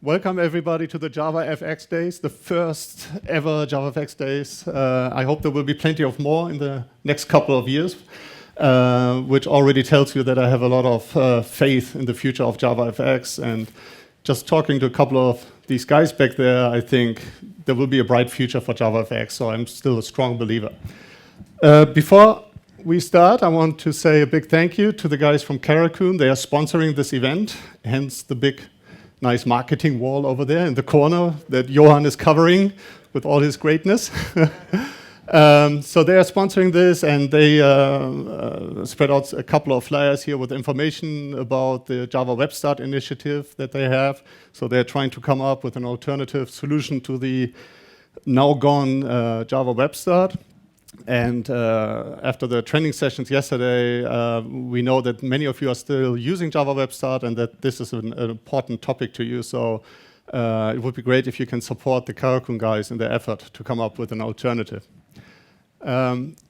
Welcome everybody to the JavaFX Days, the first ever JavaFX Days. I hope there will be plenty of more in the next couple of years, which already tells you that I have a lot of faith in the future of JavaFX. And just talking to a couple of these guys back there, I think there will be a bright future for JavaFX, so I'm still a strong believer. Before we start, I want to say a big thank you to the guys from Karakun. They are sponsoring this event, hence the big nice marketing wall over there in the corner that Johan is covering with all his greatness. So they are sponsoring this, and they spread out a couple of flyers here with information about the Java Web Start initiative that they have. So they're trying to come up with an alternative solution to the now gone Java Web Start. And after the training sessions yesterday, we know that many of you are still using Java Web Start and that this is an important topic to you. So it would be great if you can support the Karakun guys in their effort to come up with an alternative.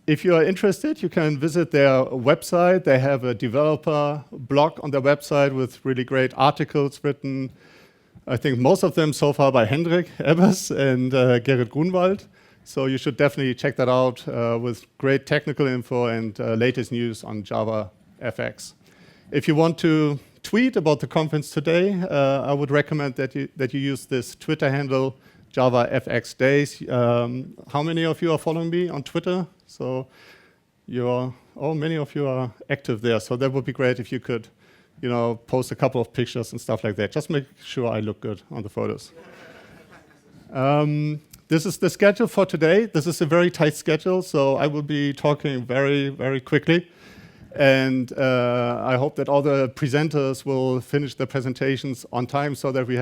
If you are interested, you can visit their website. They have a developer blog on their website with really great articles written, I think most of them so far by Hendrik Ebbers and Gerrit Grunwald. So you should definitely check that out with great technical info and latest news on JavaFX. If you want to tweet about the conference today, I would recommend that you use this Twitter handle, JavaFX Days. How many of you are following me on Twitter? So many of you are active there. So that would be great if you could, post a couple of pictures and stuff like that. Just make sure I look good on the photos. This is the schedule for today. This is a very tight schedule, so I will be talking very, very quickly. And I hope that all the presenters will finish their presentations on time so that we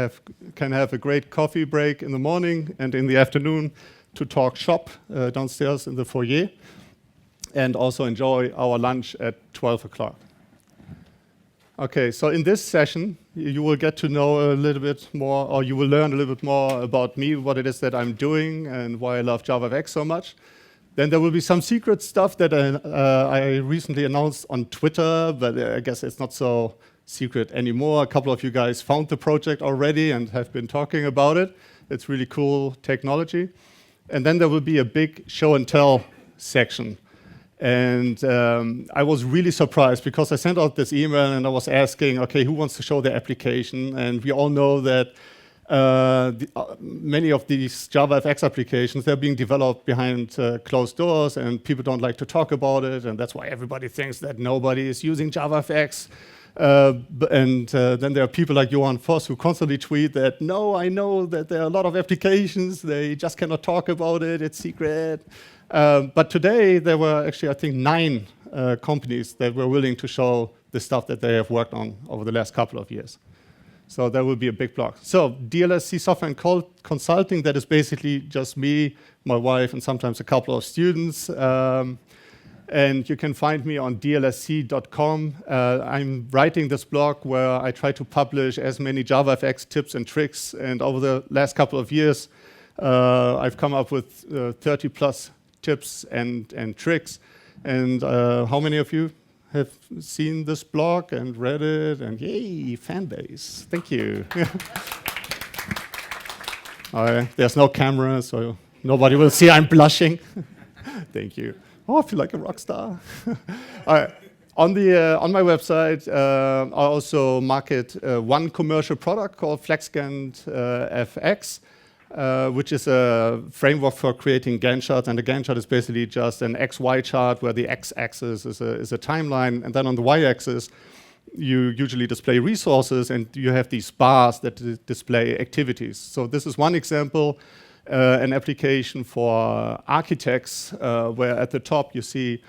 can have a great coffee break in the morning and in the afternoon to talk shop downstairs in the foyer, and also enjoy our lunch at 12 o'clock. Okay, so in this session, you will get to know a little bit more, or you will learn a little bit more about me, what it is that I'm doing, and why I love JavaFX so much. Then there will be some secret stuff that I recently announced on Twitter, but I guess it's not so secret anymore. A couple of you guys found the project already and have been talking about it. It's really cool technology. And then there will be a big show and tell section. And I was really surprised because I sent out this email and I was asking, okay, who wants to show their application? And we all know that many of these JavaFX applications, they're being developed behind closed doors and people don't like to talk about it. And that's why everybody thinks that nobody is using JavaFX. Then there are people like Johan Voss who constantly tweet that, no, I know that there are a lot of applications, they just cannot talk about it, it's secret. But today there were actually, I think, 9 companies that were willing to show the stuff that they have worked on over the last couple of years. So that will be a big block. So DLSC Software and Consulting, that is basically just me, my wife, and sometimes a couple of students. And you can find me on dlsc.com. I'm writing this blog where I try to publish as many JavaFX tips and tricks. And over the last couple of years, I've come up with 30 plus tips and tricks. And how many of you have seen this blog and read it? And yay, fan base. Thank you. There's no camera, so nobody will see I'm blushing. Thank you. Oh, I feel like a rock star. All right. On my website, I also market one commercial product called FlexGANT-FX, which is a framework for creating Gantt charts. And the Gantt chart is basically just an XY chart where the X-axis is a timeline. And then on the Y-axis, you usually display resources, and you have these bars that display activities. So this is one example. An application for architects where at the top you see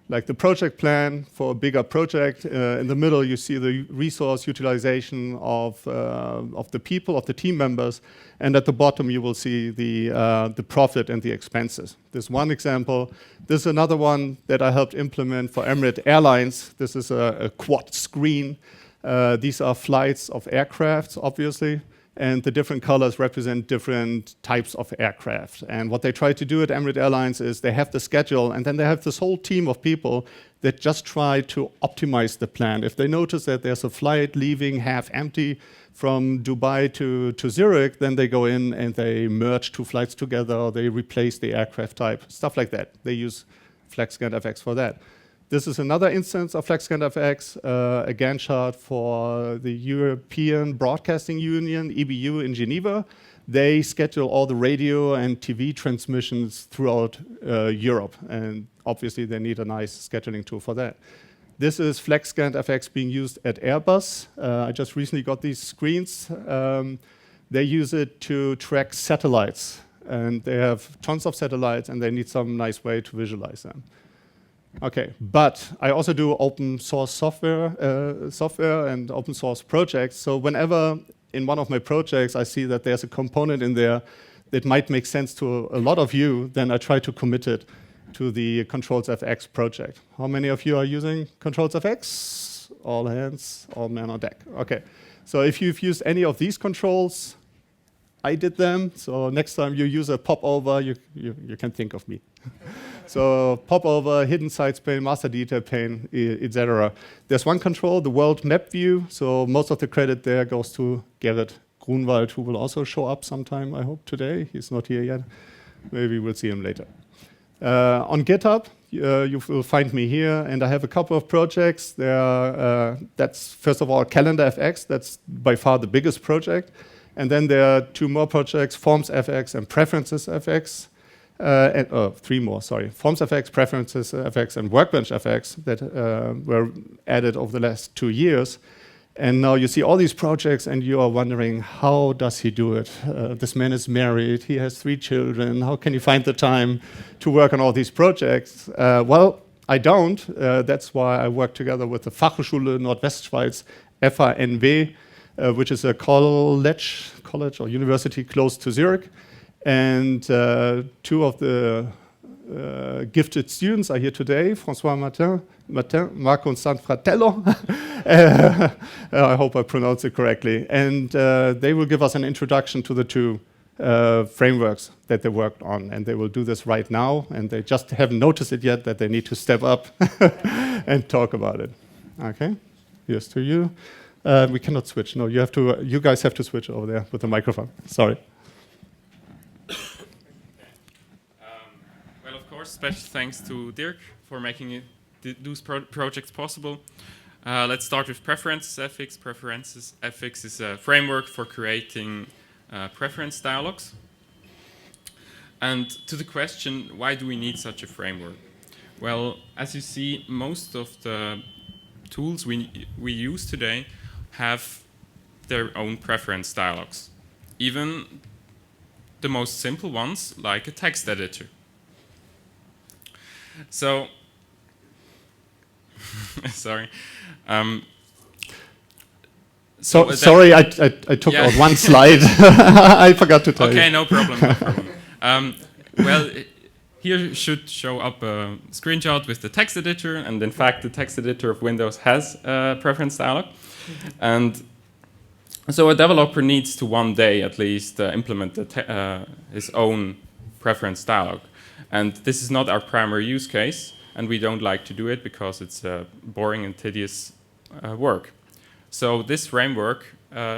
like the project plan for a bigger project. In the middle you see the resource utilization of the people, of the team members, and at the bottom you will see the profit and the expenses. This is one example. This is another one that I helped implement for Emirates Airlines. This is a quad screen. These are flights of aircrafts, obviously. and the different colors represent different types of aircraft. And what they try to do at Emirates Airlines is they have the schedule, and then they have this whole team of people that just try to optimize the plan. If they notice that there's a flight leaving half empty from Dubai to Zurich, then they go in and they merge two flights together, or they replace the aircraft type, stuff like that. They use FlexGAN-FX for that. This is another instance of FlexGAN-FX, a Gantt chart for the European Broadcasting Union, EBU, in Geneva. They schedule all the radio and TV transmissions throughout Europe, and obviously they need a nice scheduling tool for that. This is FlexGAN-FX being used at Airbus. I just recently got these screens. They use it to track satellites, and they have tons of satellites, and they need some nice way to visualize them. Okay, but I also do open source software and open source projects. So whenever in one of my projects I see that there's a component in there that might make sense to a lot of you, then I try to commit it to the ControlsFX project. How many of you are using ControlsFX? All hands, all men on deck. Okay, so if you've used any of these controls, I did them. So next time you use a popover, you can think of me. So popover, hidden sites pane, master detail pane, etc. There's one control, the world map view. So most of the credit there goes to Gerrit Grunwald, who will also show up sometime, I hope, today. He's not here yet. Maybe we'll see him later. On GitHub, you will find me here, and I have a couple of projects. That's, first of all, CalendarFX. That's by far the biggest project. And then there are two more projects, FormsFX and PreferencesFX. Three more, sorry. FormsFX, PreferencesFX, and WorkbenchFX that were added over the last 2 years. And now you see all these projects, and you are wondering, how does he do it? This man is married, he has 3 children. How can he find the time to work on all these projects? Well, I don't. That's why I work together with the Fachhochschule Nordwestschweiz, FANW, which is a college or university close to Zurich. And 2 of the gifted students are here today, François Martin, Marco and San Fratello. I hope I pronounced it correctly. And they will give us an introduction to the 2 frameworks that they worked on. And they will do this right now. And they just haven't noticed it yet that they need to step up and talk about it. Okay, here's to you. We cannot switch. No, you guys have to switch over there with the microphone. Sorry. Well, of course, special thanks to Dirk for making those projects possible. Let's start with PreferencesFX. PreferencesFX is a framework for creating preference dialogues. And to the question, why do we need such a framework? Well, as you see, most of the tools we use today have their own preference dialogues. Even the most simple ones, like a text editor. So, sorry. Sorry, I took out one slide. I forgot to tell you. Okay, no problem. No problem. Well, here should show up a screenshot with the text editor, and in fact, the text editor of Windows has a preference dialog. And so a developer needs to one day at least implement his own preference dialog. And this is not our primary use case, and we don't like to do it because it's boring and tedious work. So this framework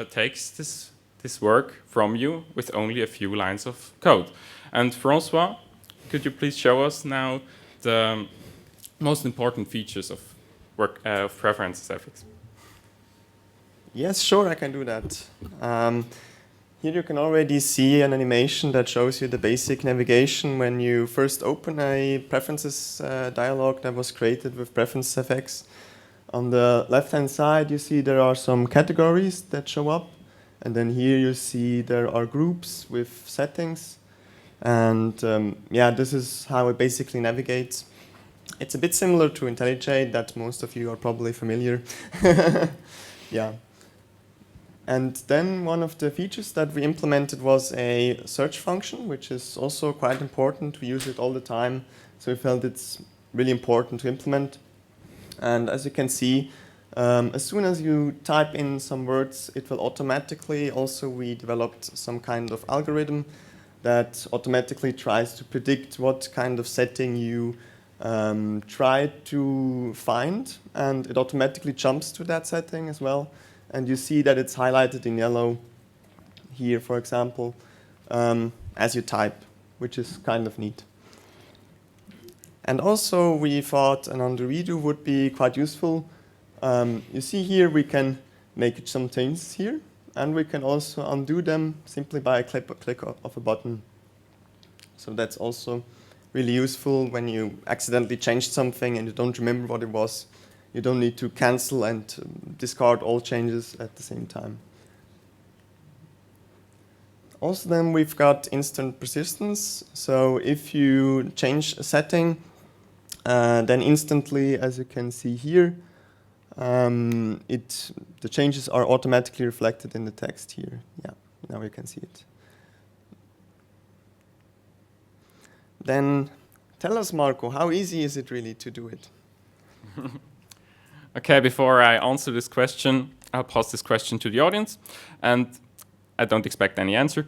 takes this work from you with only a few lines of code. And François, could you please show us now the most important features of PreferencesFX? Yes, sure, I can do that. Here you can already see an animation that shows you the basic navigation when you first open a preferences dialog that was created with PreferencesFX. On the left-hand side, you see there are some categories that show up. And then here you see there are groups with settings. And yeah, this is how it basically navigates. It's a bit similar to IntelliJ that most of you are probably familiar. Yeah. And then one of the features that we implemented was a search function, which is also quite important. We use it all the time, so we felt it's really important to implement. And as you can see, As soon as you type in some words, it will automatically, also we developed some kind of algorithm that automatically tries to predict what kind of setting you try to find, and it automatically jumps to that setting as well. And you see that it's highlighted in yellow here, for example, as you type, which is kind of neat. And also we thought an undo redo would be quite useful. You see here we can make some changes here, and we can also undo them simply by a click of a button. So that's also really useful when you accidentally changed something and you don't remember what it was. You don't need to cancel and discard all changes at the same time. Also then we've got instant persistence. So if you change a setting, then instantly, as you can see here, the changes are automatically reflected in the text here. Yeah, now you can see it. Then tell us, Marco, how easy is it really to do it? Okay, before I answer this question, I'll pass this question to the audience, and I don't expect any answer.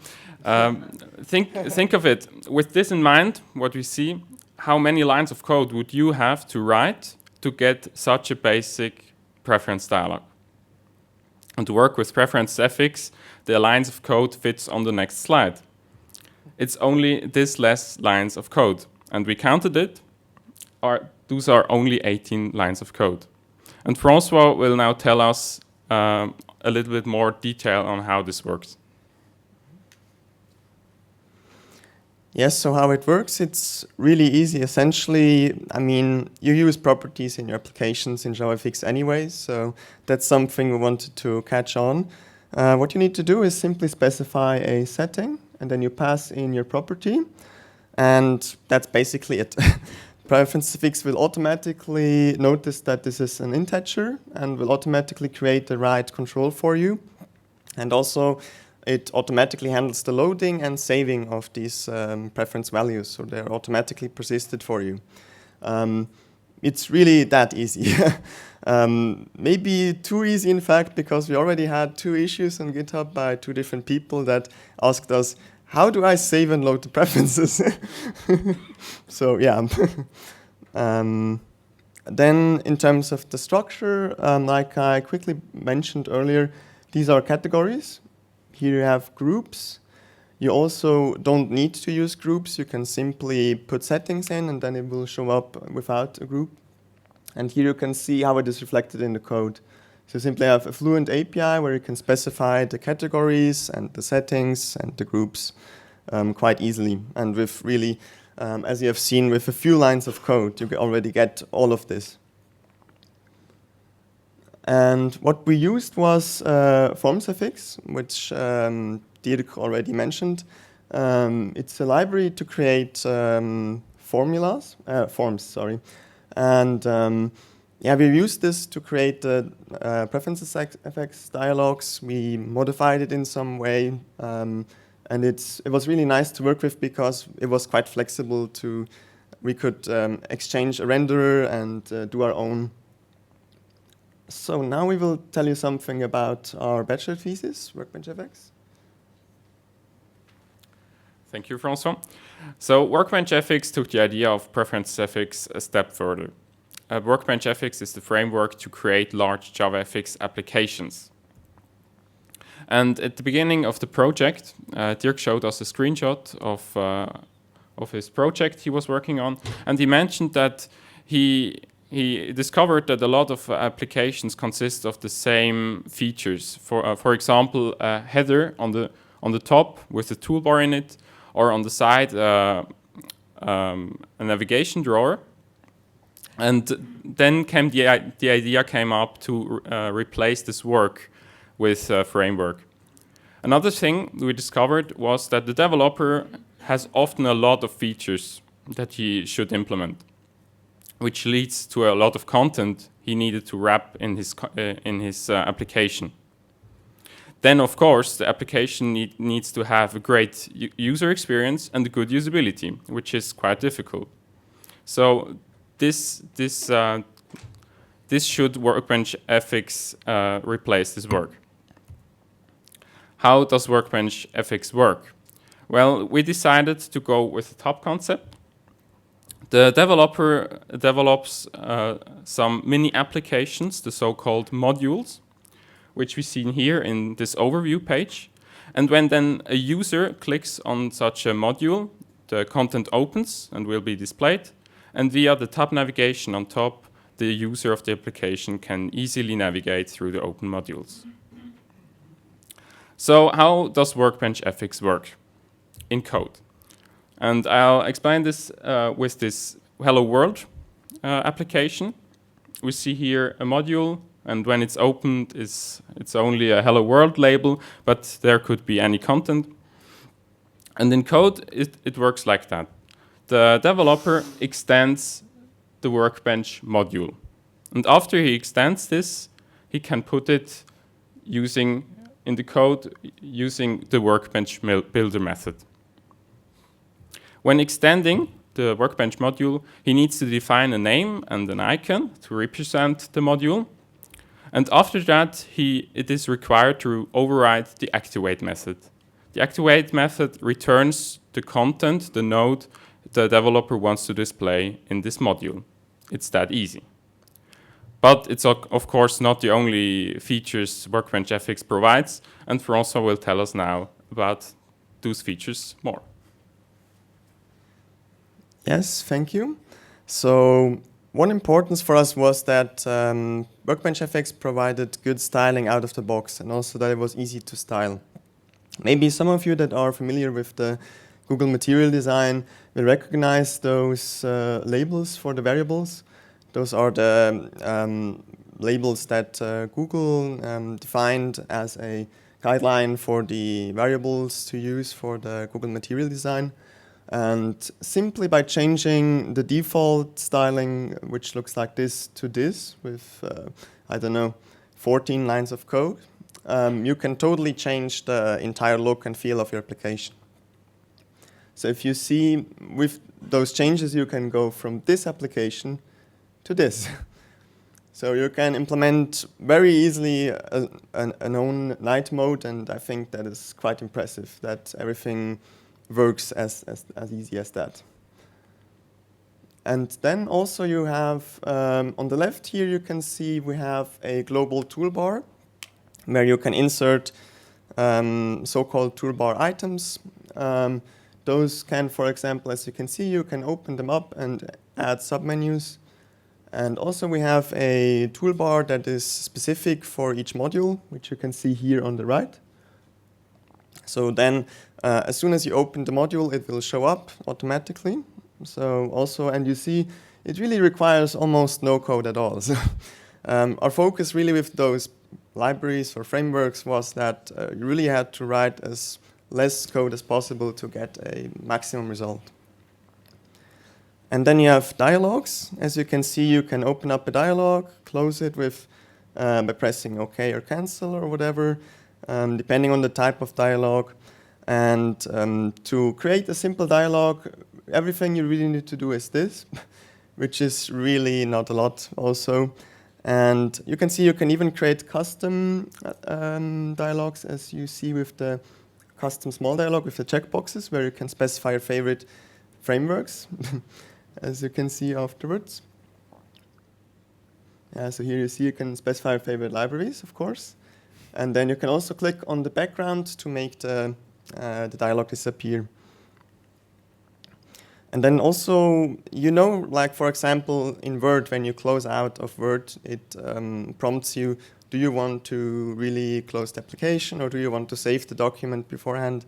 Think of it, with this in mind, what we see, how many lines of code would you have to write to get such a basic preference dialog? And to work with PreferencesFX, the lines of code fits on the next slide. It's only this less lines of code. And we counted it. Those are only 18 lines of code. And François will now tell us a little bit more detail on how this works. Yes, so how it works, it's really easy. Essentially, I mean, you use properties in your applications in JavaFX anyway, so that's something we wanted to catch on. What you need to do is simply specify a setting, and then you pass in your property, and that's basically it. PreferencesFX will automatically notice that this is an integer and will automatically create the right control for you. And also, it automatically handles the loading and saving of these preference values, so they're automatically persisted for you. It's really that easy. Maybe too easy, in fact, because we already had 2 issues on GitHub by 2 different people that asked us, how do I save and load the preferences? So yeah. Then in terms of the structure, like I quickly mentioned earlier, these are categories. Here you have groups. You also don't need to use groups. You can simply put settings in and then it will show up without a group. And here you can see how it is reflected in the code. So you simply have a Fluent API where you can specify the categories and the settings and the groups quite easily. And with really, as you have seen, with a few lines of code, you already get all of this. And what we used was FormsFX, which Dirk already mentioned. It's a library to create forms. And yeah, we used this to create the PreferencesFX dialogues. We modified it in some way. And it was really nice to work with because it was quite flexible. We could exchange a renderer and do our own. So now we will tell you something about our bachelor thesis, WorkbenchFX. Thank you, François. So WorkbenchFX took the idea of PreferencesFX a step further. WorkbenchFX is the framework to create large JavaFX applications. And at the beginning of the project, Dirk showed us a screenshot of his project he was working on, and he mentioned that he discovered that a lot of applications consist of the same features. For example, a header on the top with a toolbar in it, or on the side a navigation drawer. And then the idea came up to replace this work with a framework. Another thing we discovered was that the developer has often a lot of features that he should implement, which leads to a lot of content he needed to wrap in his application. Then, of course, the application needs to have a great user experience and a good usability, which is quite difficult. So this this should WorkbenchFX replace this work. How does WorkbenchFX work? Well, we decided to go with the top concept. The developer develops some mini applications, the so-called modules, which we see here in this overview page. And when then a user clicks on such a module, the content opens and will be displayed. And via the tab navigation on top, the user of the application can easily navigate through the open modules. So how does WorkbenchFX work in code? And I'll explain this with this Hello World application. We see here a module, and when it's opened, it's only a Hello World label, but there could be any content. And in code, it works like that. The developer extends the Workbench module. And after he extends this, he can put it in the code using the Workbench Builder method. When extending the Workbench module, he needs to define a name and an icon to represent the module. And after that, it is required to override the activate method. The activate method returns the content, the node the developer wants to display in this module. It's that easy. But it's of course not the only features WorkbenchFX provides, and François will tell us now about those features more. Yes, thank you. So one importance for us was that WorkbenchFX provided good styling out of the box, and also that it was easy to style. Maybe some of you that are familiar with the Google material design will recognize those labels for the variables. Those are the labels that Google defined as a guideline for the variables to use for the Google material design. And simply by changing the default styling, which looks like this, to this with, 14 lines of code, you can totally change the entire look and feel of your application. So if you see with those changes, you can go from this application to this. So you can implement very easily an own night mode, and I think that is quite impressive that everything works as easy as that. And then also you have, on the left here, you can see we have a global toolbar where you can insert so-called toolbar items. Those can, for example, as you can see, you can open them up and add submenus. And also we have a toolbar that is specific for each module, which you can see here on the right. So then, as soon as you open the module, it will show up automatically. So also, and you see, it really requires almost no code at all. So our focus really with those libraries or frameworks was that you really had to write as less code as possible to get a maximum result. And then you have dialogues. As you can see, you can open up a dialogue, close it with by pressing OK or cancel or whatever, depending on the type of dialogue. And to create a simple dialogue, everything you really need to do is this, which is really not a lot also. And you can see you can even create custom dialogues, as you see with the custom small dialog with the checkboxes, where you can specify your favorite frameworks, as you can see afterwards. So here you see you can specify your favorite libraries, of course. And then you can also click on the background to make the dialog disappear. And then also, like for example, in Word, when you close out of Word, it prompts you, do you want to really close the application or do you want to save the document beforehand?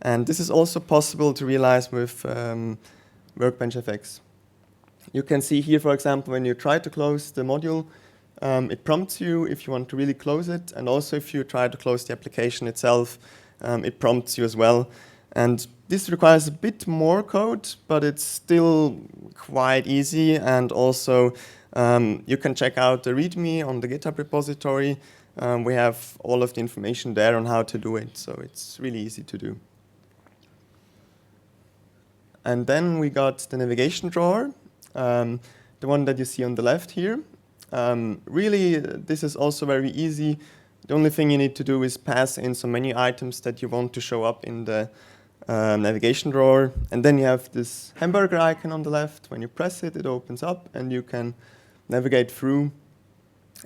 And this is also possible to realize with WorkbenchFX. You can see here, for example, when you try to close the module, it prompts you if you want to really close it. And also if you try to close the application itself, it prompts you as well. And this requires a bit more code, but it's still quite easy. And also, you can check out the README on the GitHub repository. We have all of the information there on how to do it, so it's really easy to do. And then we got the navigation drawer, the one that you see on the left here. Really, this is also very easy. The only thing you need to do is pass in some menu items that you want to show up in the navigation drawer. And then you have this hamburger icon on the left. When you press it, it opens up and you can navigate through.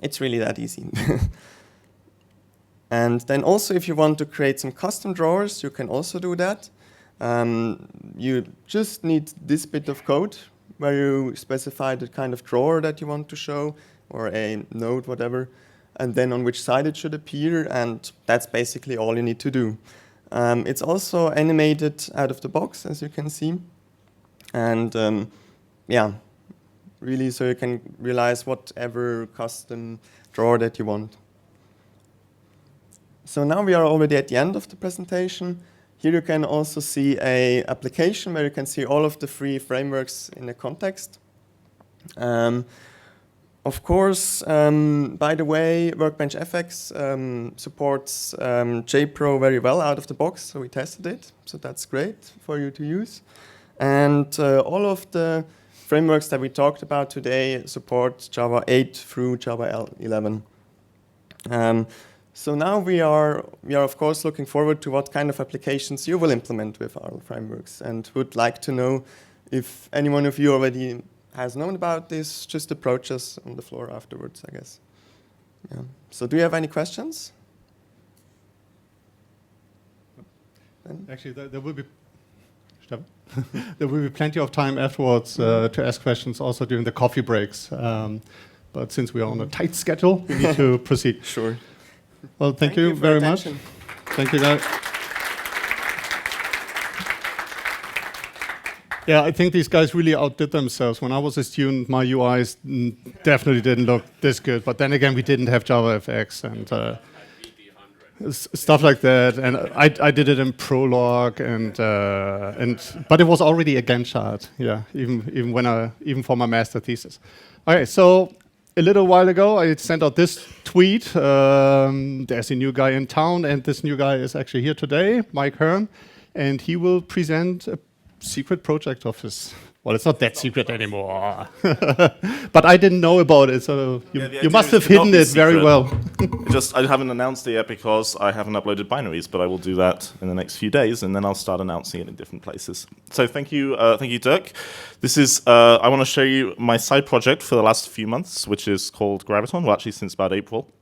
It's really that easy. And then also, if you want to create some custom drawers, you can also do that. You just need this bit of code where you specify the kind of drawer that you want to show, or a node, whatever, and then on which side it should appear, and that's basically all you need to do. It's also animated out of the box, as you can see. And yeah, really, so you can realize whatever custom drawer that you want. So now we are already at the end of the presentation. Here you can also see an application where you can see all of the three frameworks in a context. Of course, by the way, WorkbenchFX supports JPro very well out of the box, so we tested it. So that's great for you to use. And all of the frameworks that we talked about today support Java 8 through Java 11. So now we are of course looking forward to what kind of applications you will implement with our frameworks, and would like to know if any one of you already has known about this. Just approach us on the floor afterwards, I guess. Yeah. So do you have any questions? Actually, there will be there will be plenty of time afterwards to ask questions, also during the coffee breaks. But since we are on a tight schedule, we need to proceed. Sure. Well, thank you very much. Thank you, guys. Yeah, I think these guys really outdid themselves. When I was a student, my UIs definitely didn't look this good. But then again, we didn't have JavaFX and stuff like that. And I did it in Prolog, but it was already a Gantt chart. Yeah, even for my master thesis. Okay, so a little while ago, I sent out this tweet. There's a new guy in town, and this new guy is actually here today, Mike Hearn, and he will present a secret project of his. Well, it's not that secret anymore. But I didn't know about it, so you must have hidden it very well. I haven't announced it yet because I haven't uploaded binaries, but I will do that in the next few days, and then I'll start announcing it in different places. So thank you, Dirk. This is, I want to show you my side project for the last few months, which is called Graviton, well, actually since about April.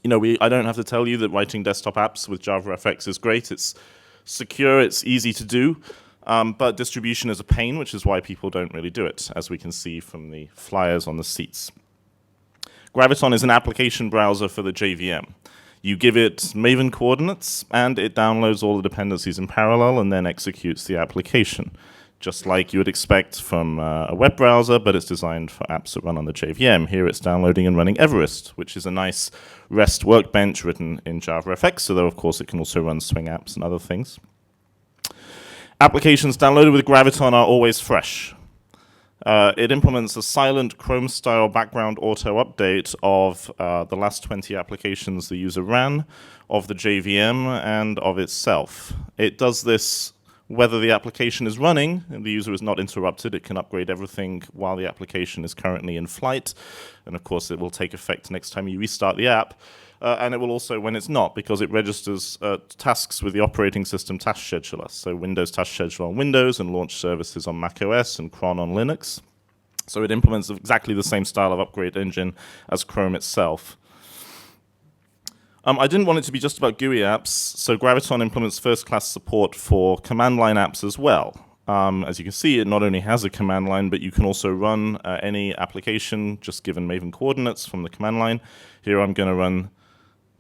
You know, I don't have to tell you that writing desktop apps with JavaFX is great. It's secure, it's easy to do. But distribution is a pain, which is why people don't really do it, as we can see from the flyers on the seats. Graviton is an application browser for the JVM. You give it Maven coordinates, and it downloads all the dependencies in parallel and then executes the application, just like you would expect from a web browser, but it's designed for apps that run on the JVM. Here it's downloading and running Everest, which is a nice REST workbench written in JavaFX, although of course it can also run Swing apps and other things. Applications downloaded with Graviton are always fresh. It implements a silent Chrome-style background auto-update of the last 20 applications the user ran, of the JVM, and of itself. It does this whether the application is running and the user is not interrupted. It can upgrade everything while the application is currently in flight. And of course, it will take effect next time you restart the app. And it will also when it's not, because it registers tasks with the operating system task scheduler. So Windows Task Scheduler on Windows and launch services on macOS and cron on Linux. So it implements exactly the same style of upgrade engine as Chrome itself. I didn't want it to be just about GUI apps, so Graviton implements first-class support for command line apps as well. As you can see, it not only has a command line, but you can also run any application just given Maven coordinates from the command line. Here I'm going to run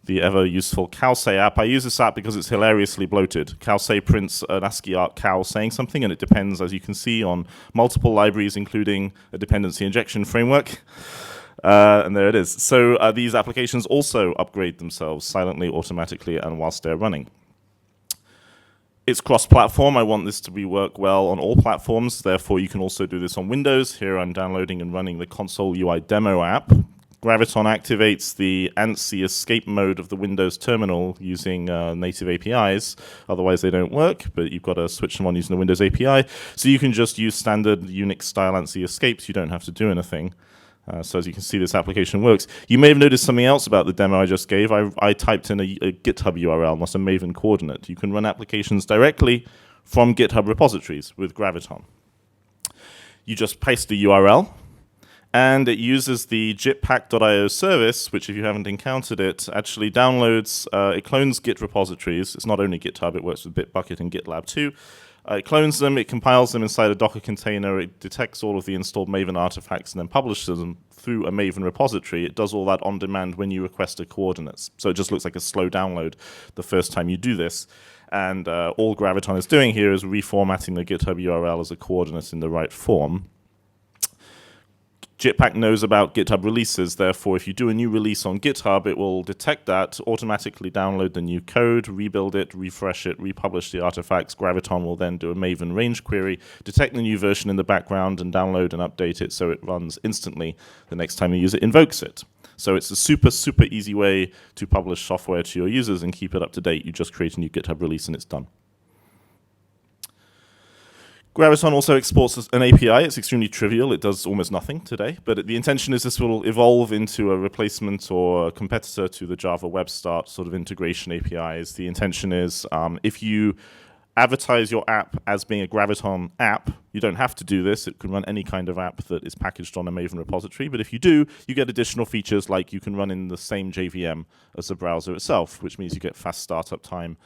the ever-useful Cowsay app. I use this app because it's hilariously bloated. Cowsay prints an ASCII art cow saying something, and it depends, as you can see, on multiple libraries, including a dependency injection framework. And there it is. So these applications also upgrade themselves silently, automatically, and whilst they're running. It's cross-platform. I want this to work well on all platforms. Therefore, you can also do this on Windows. Here I'm downloading and running the console UI demo app. Graviton activates the ANSI escape mode of the Windows terminal using native APIs. Otherwise, they don't work, but you've got to switch them on using the Windows API. So you can just use standard Unix-style ANSI escapes. You don't have to do anything. So as you can see, this application works. You may have noticed something else about the demo I just gave. I typed in a GitHub URL, not a Maven coordinate. You can run applications directly from GitHub repositories with Graviton. You just paste the URL, and it uses the jitpack.io service, which if you haven't encountered it, actually downloads, it clones Git repositories. It's not only GitHub, it works with Bitbucket and GitLab too. It clones them, it compiles them inside a Docker container, it detects all of the installed Maven artifacts and then publishes them through a Maven repository. It does all that on demand when you request the coordinates. So it just looks like a slow download the first time you do this. And all Graviton is doing here is reformatting the GitHub URL as a coordinate in the right form. Jitpack knows about GitHub releases, therefore if you do a new release on GitHub, it will detect that, automatically download the new code, rebuild it, refresh it, republish the artifacts. Graviton will then do a Maven range query, detect the new version in the background, and download and update it so it runs instantly the next time the user invokes it. So it's a super, super easy way to publish software to your users and keep it up to date. You just create a new GitHub release and it's done. Graviton also exports an API. It's extremely trivial. It does almost nothing today. But the intention is this will evolve into a replacement or a competitor to the Java Web Start sort of integration APIs. The intention is if you advertise your app as being a Graviton app, you don't have to do this. It can run any kind of app that is packaged on a Maven repository. But if you do, you get additional features like you can run in the same JVM as the browser itself, which means you get fast startup time.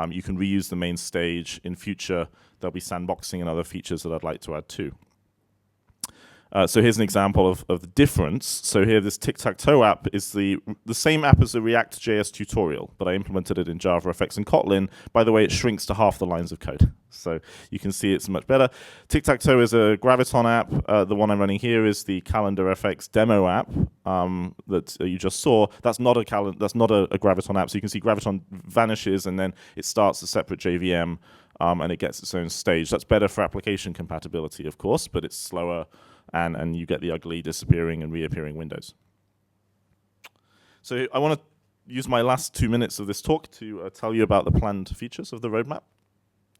You can reuse the main stage. In future, there'll be sandboxing and other features that I'd like to add too. So here's an example of the difference. So here, this tic-tac-toe app is the same app as the React.js tutorial, but I implemented it in JavaFX and Kotlin. By the way, it shrinks to half the lines of code. So you can see it's much better. Tic-tac-toe is a Graviton app. The one I'm running here is the CalendarFX demo app that you just saw. That's not a Graviton app. So you can see Graviton vanishes, and then it starts a separate JVM, and it gets its own stage. That's better for application compatibility, of course, but it's slower. And you get the ugly disappearing and reappearing windows. So I want to use my last 2 minutes of this talk to tell you about the planned features of the roadmap.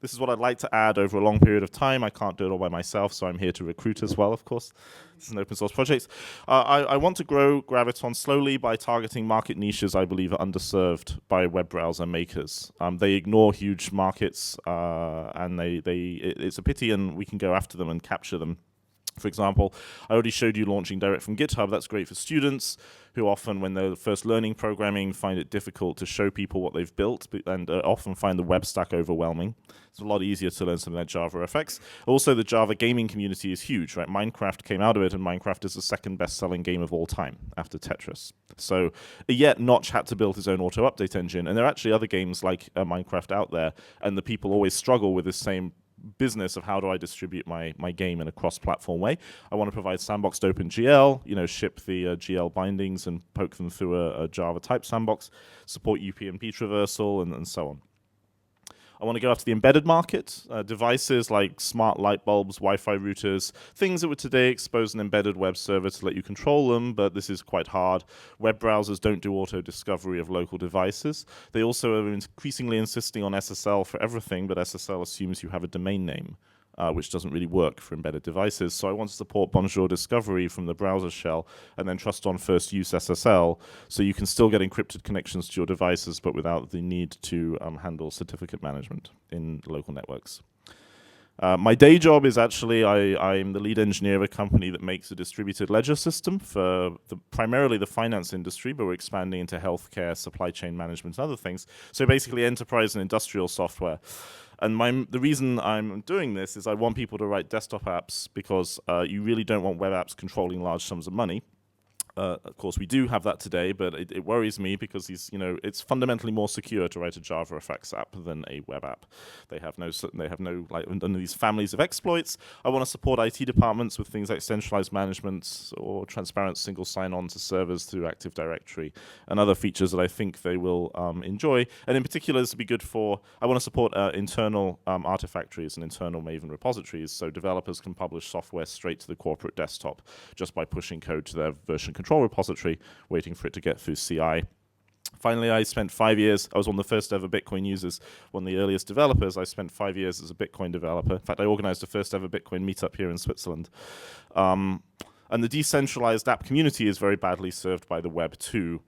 This is what I'd like to add over a long period of time. I can't do it all by myself, so I'm here to recruit as well, of course. This is an open source project. I want to grow Graviton slowly by targeting market niches I believe are underserved by web browser makers. They ignore huge markets, and it's a pity, and we can go after them and capture them. For example, I already showed you launching direct from GitHub. That's great for students who often, when they're first learning programming, find it difficult to show people what they've built and often find the web stack overwhelming. It's a lot easier to learn something like JavaFX. Also, the Java gaming community is huge, right? Minecraft came out of it, and Minecraft is the second best-selling game of all time after Tetris. So, yet Notch had to build his own auto-update engine, and there are actually other games like Minecraft out there, and the people always struggle with this same business of how do I distribute my game in a cross-platform way. I want to provide sandboxed OpenGL, ship the GL bindings and poke them through a Java type sandbox, support UPnP traversal, and so on. I want to go after the embedded market, devices like smart light bulbs, Wi-Fi routers, things that would today expose an embedded web server to let you control them, but this is quite hard. Web browsers don't do auto-discovery of local devices. They also are increasingly insisting on SSL for everything, but SSL assumes you have a domain name, which doesn't really work for embedded devices. So I want to support Bonjour Discovery from the browser shell and then trust on first use SSL, so you can still get encrypted connections to your devices, but without the need to handle certificate management in local networks. My day job is actually, I'm the lead engineer of a company that makes a distributed ledger system for primarily the finance industry, but we're expanding into healthcare, supply chain management, and other things. So basically enterprise and industrial software. And the reason I'm doing this is I want people to write desktop apps because you really don't want web apps controlling large sums of money. Of course, we do have that today, but it worries me because it's fundamentally more secure to write a JavaFX app than a web app. They have no like under these families of exploits. I want to support IT departments with things like centralized management or transparent single sign-on to servers through Active Directory and other features that I think they will enjoy. And in particular, this would be good for. I want to support internal artifactories and internal Maven repositories, so developers can publish software straight to the corporate desktop just by pushing code to their version control repository, waiting for it to get through CI. Finally, I spent 5 years, I was one of the first ever Bitcoin users, one of the earliest developers. I spent 5 years as a Bitcoin developer. In fact, I organized the first ever Bitcoin meetup here in Switzerland. And the decentralized app community is very badly served by the web too.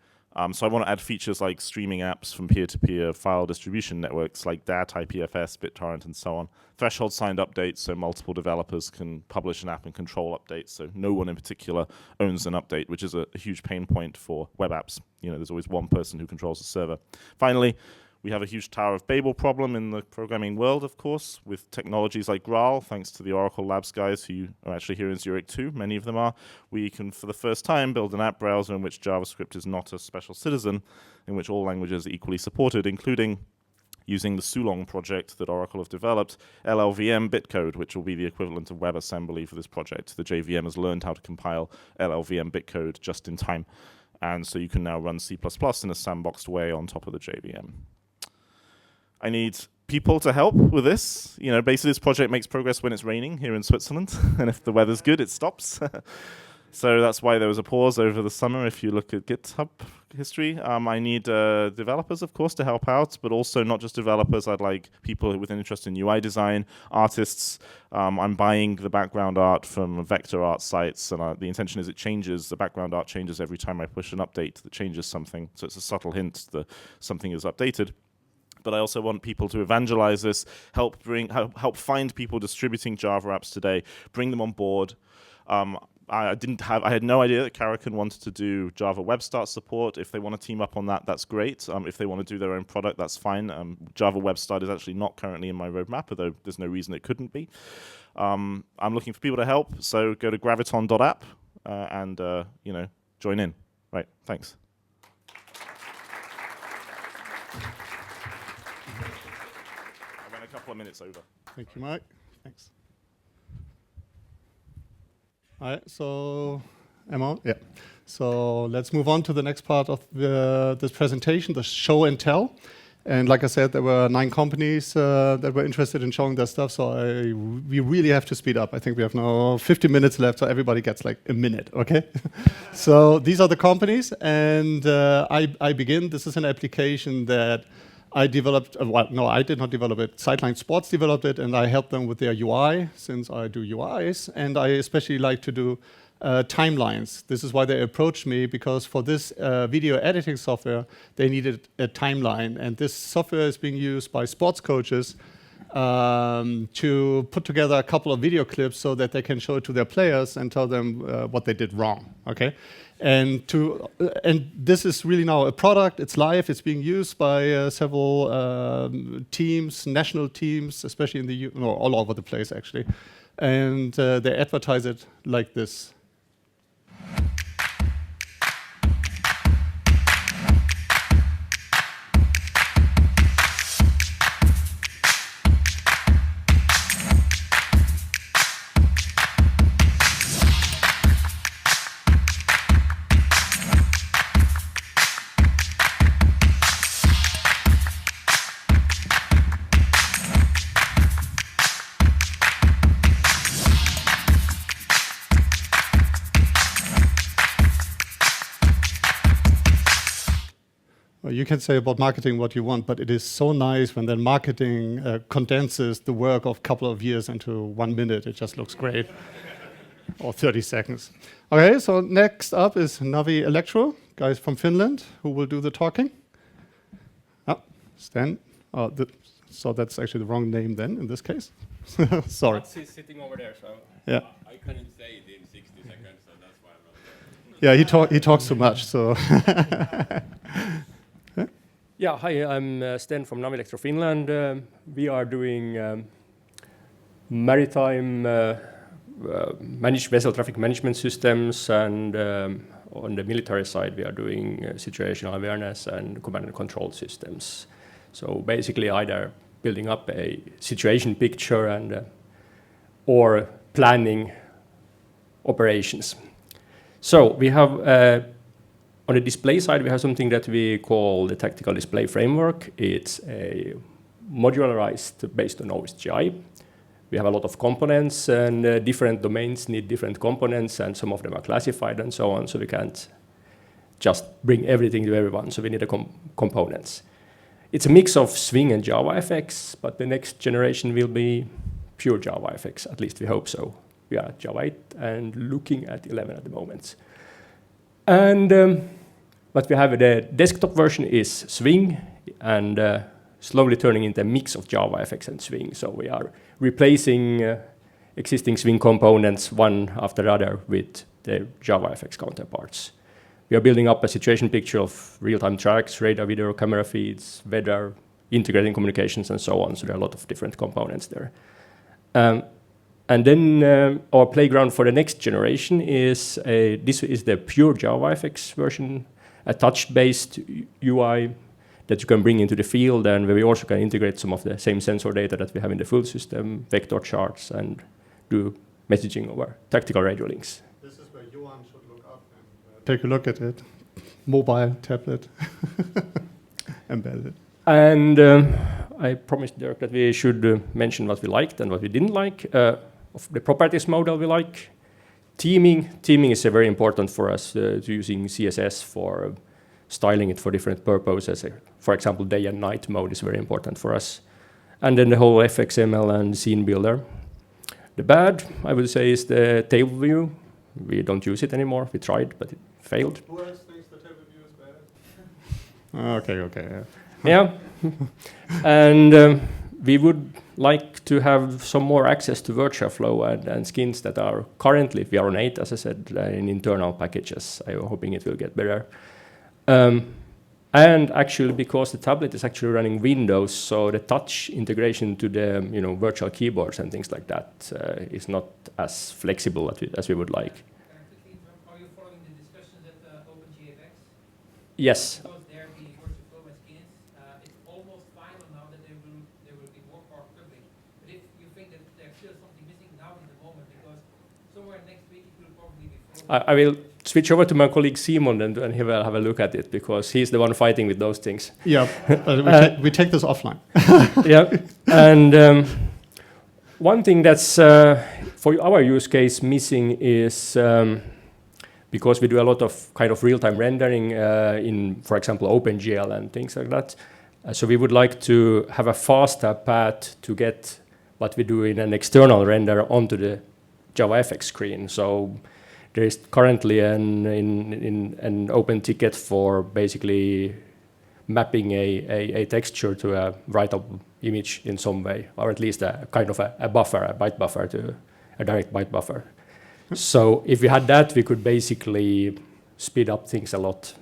So I want to add features like streaming apps from peer-to-peer file distribution networks like DAT, IPFS, BitTorrent, and so on. Threshold signed updates so multiple developers can publish an app and control updates. So no one in particular owns an update, which is a huge pain point for web apps. You know, there's always one person who controls the server. Finally, we have a huge Tower of Babel problem in the programming world, of course, with technologies like Graal, thanks to the Oracle Labs guys who are actually here in Zurich too, many of them are. We can, for the first time, build an app browser in which JavaScript is not a special citizen, in which all languages are equally supported, including using the Sulong project that Oracle have developed, LLVM bitcode, which will be the equivalent of WebAssembly for this project. The JVM has learned how to compile LLVM bitcode just in time. And so you can now run C++ in a sandboxed way on top of the JVM. I need people to help with this. You know, basically this project makes progress when it's raining here in Switzerland, and if the weather's good, it stops. So that's why there was a pause over the summer. If you look at GitHub history, I need developers, of course, to help out, but also not just developers. I'd like people with an interest in UI design, artists. I'm buying the background art from vector art sites, and the intention is it changes. The background art changes every time I push an update that changes something. So it's a subtle hint that something is updated. But I also want people to evangelize this, help find people distributing Java apps today, bring them on board. I had no idea that Karakan wanted to do Java Web Start support. If they want to team up on that, that's great. If they want to do their own product, that's fine. Java Web Start is actually not currently in my roadmap, although there's no reason it couldn't be. I'm looking for people to help, so go to graviton.app and join in. Right, thanks. Couple of minutes over. Thank you, Mike. Thanks. All right, so Emma, yeah. So let's move on to the next part of this presentation, the show and tell. And like I said, there were 9 companies that were interested in showing their stuff, so we really have to speed up. I think we have now 50 minutes left, so everybody gets like a minute, okay? So these are the companies, and I begin. This is an application that I developed, I did not develop it. Sideline Sports developed it, and I helped them with their UI, since I do UIs, and I especially like to do timelines. This is why they approached me, because for this video editing software, they needed a timeline, and this software is being used by sports coaches to put together a couple of video clips so that they can show it to their players and tell them what they did wrong, okay? And this is really now a product. It's live. It's being used by several teams, national teams, especially in all over the place actually. And they advertise it like this. You can say about marketing what you want, but it is so nice when then marketing condenses the work of a couple of years into 1 minute. It just looks great. Or 30 seconds. Okay, so next up is NaviElektro, guys from Finland, who will do the talking. Stan. So that's actually the wrong name then, in this case. Sorry. He's sitting over there, so yeah. I couldn't say it in 60 seconds, so that's why I'm not Yeah, he talks too much, so... Yeah, hi, I'm Sten from NaviElektro Finland. We are doing maritime managed vessel traffic management systems, and on the military side we are doing situational awareness and command and control systems. So basically either building up a situation picture and or planning operations. So we have on the display side, we have something that we call the Tactical Display Framework. It's a modularized based on OSGI. We have a lot of components, and different domains need different components, and some of them are classified and so on, so we can't just bring everything to everyone, so we need components. It's a mix of Swing and JavaFX, but the next generation will be pure JavaFX, at least we hope so. We are at Java 8 and looking at 11 at the moment. And what we have, the desktop version is Swing, and slowly turning into a mix of JavaFX and Swing. So we are replacing existing Swing components one after the other with the JavaFX counterparts. We are building up a situation picture of real-time tracks, radar, video, camera feeds, weather, integrating communications, and so on. So there are a lot of different components there. And then our playground for the next generation is this is the pure JavaFX version, a touch-based UI that you can bring into the field, and where we also can integrate some of the same sensor data that we have in the full system, vector charts, and do messaging over tactical radio links. This is where Johan should look up and take a look at it. Mobile, tablet, embedded. And I promised Dirk that we should mention what we liked and what we didn't like. Of the properties model we like. Teaming is very important for us, using CSS for styling it for different purposes. For example, day and night mode is very important for us. And then the whole FXML and scene builder. The bad, I would say, is the table view. We don't use it anymore. We tried, but it failed. Who else thinks the table view is bad? Okay. Yeah. And we would like to have some more access to VirtuaFlow and skins that are currently, we are on 8, as I said, in internal packages. I'm hoping it will get better. And actually, because the tablet is actually running Windows, so the touch integration to the virtual keyboards and things like that is not as flexible as we would like. Are you following the discussions at OpenJFX? Yes. Because there the VirtuaFlow and skins, it's almost final now that they will be more public. But if you think that there's still something missing now in the moment, because somewhere next week it will probably be full. I will switch over to my colleague Simon and he will have a look at it, because he's the one fighting with those things. Yeah, we take this offline. Yeah, and one thing that's for our use case missing is because we do a lot of kind of real-time rendering in, for example, OpenGL and things like that. So we would like to have a faster path to get what we do in an external render onto the JavaFX screen. So there is currently an open ticket for basically mapping a texture to a write-up image in some way, or at least a kind of a buffer, a byte buffer to a direct byte buffer. So if we had that, we could basically speed up things a lot.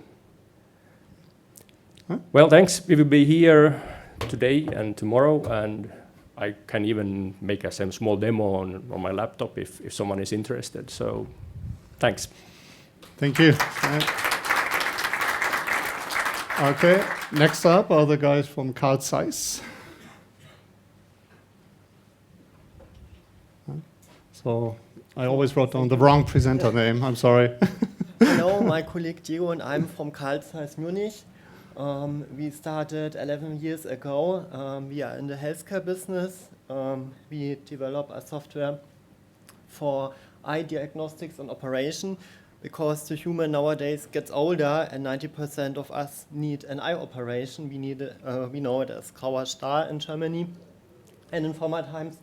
Huh? Well, thanks. We will be here today and tomorrow, and I can even make a small demo on my laptop if someone is interested. So thanks. Thank you. Okay, next up are the guys from Carl Zeiss. So I always wrote down the wrong presenter name, I'm sorry. Hello, my colleague Diego and I'm from Carl Zeiss Munich. We started 11 years ago. We are in the healthcare business. We develop a software for eye diagnostics and operation, because the human nowadays gets older and 90% of us need an eye operation. We know it as Grauer Star in Germany. And in former times,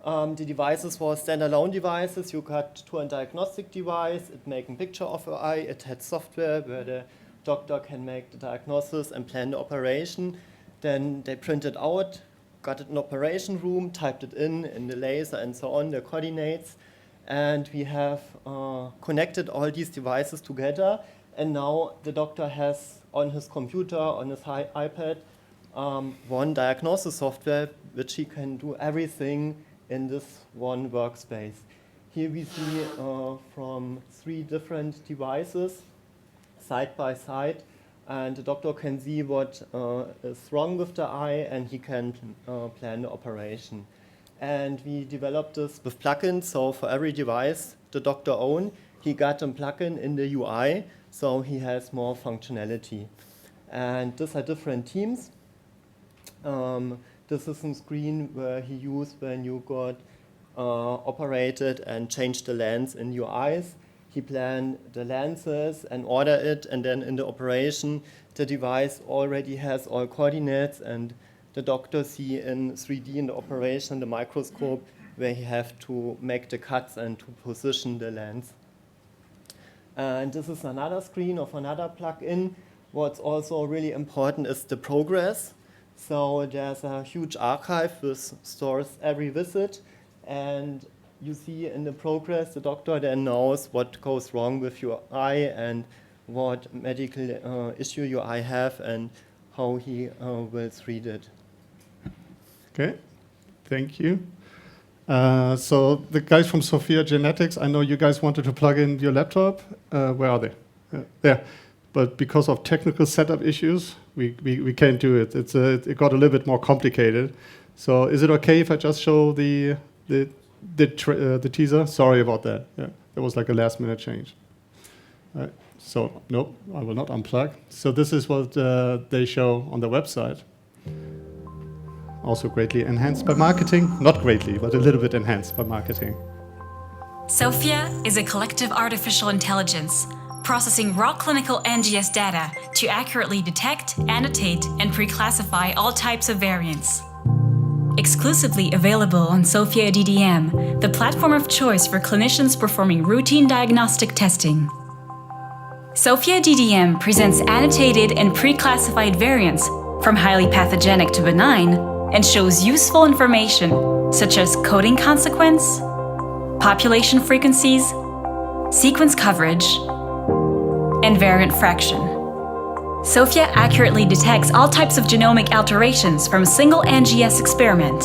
the devices were standalone devices. You got to a diagnostic device, it makes a picture of your eye, it had software where the doctor can make the diagnosis and plan the operation. Then they print it out, got it in operation room, typed it in the laser and so on, the coordinates. And we have connected all these devices together. And now the doctor has on his computer, on his iPad, one diagnosis software, which he can do everything in this one workspace. Here we see from 3 different devices, side by side, and the doctor can see what is wrong with the eye, and he can plan the operation. And we developed this with plugins, so for every device the doctor owns, he got a plugin in the UI, so he has more functionality. And these are different teams. This is a screen where he used when you got operated and changed the lens in your eyes. He planned the lenses and order it, and then in the operation, the device already has all coordinates, and the doctor see in 3D in the operation, the microscope, where you have to make the cuts and to position the lens. And this is another screen of another plugin. What's also really important is the progress. So there's a huge archive which stores every visit, and you see in the progress the doctor then knows what goes wrong with your eye and what medical issue your eye have and how he will treat it. Okay, thank you. So the guys from Sophia Genetics, I know you guys wanted to plug in your laptop. Where are they? There. But because of technical setup issues, we can't do it. It got a little bit more complicated. So is it okay if I just show the teaser? Sorry about that. Yeah, it was like a last minute change. All right. So no, I will not unplug. So this is what they show on the website. Also greatly enhanced by marketing. Not greatly, but a little bit enhanced by marketing. Sophia is a collective artificial intelligence processing raw clinical NGS data to accurately detect, annotate, and pre-classify all types of variants. Exclusively available on Sophia DDM, the platform of choice for clinicians performing routine diagnostic testing. Sophia DDM presents annotated and pre-classified variants from highly pathogenic to benign and shows useful information such as coding consequence, population frequencies, sequence coverage, and variant fraction. Sophia accurately detects all types of genomic alterations from a single NGS experiment.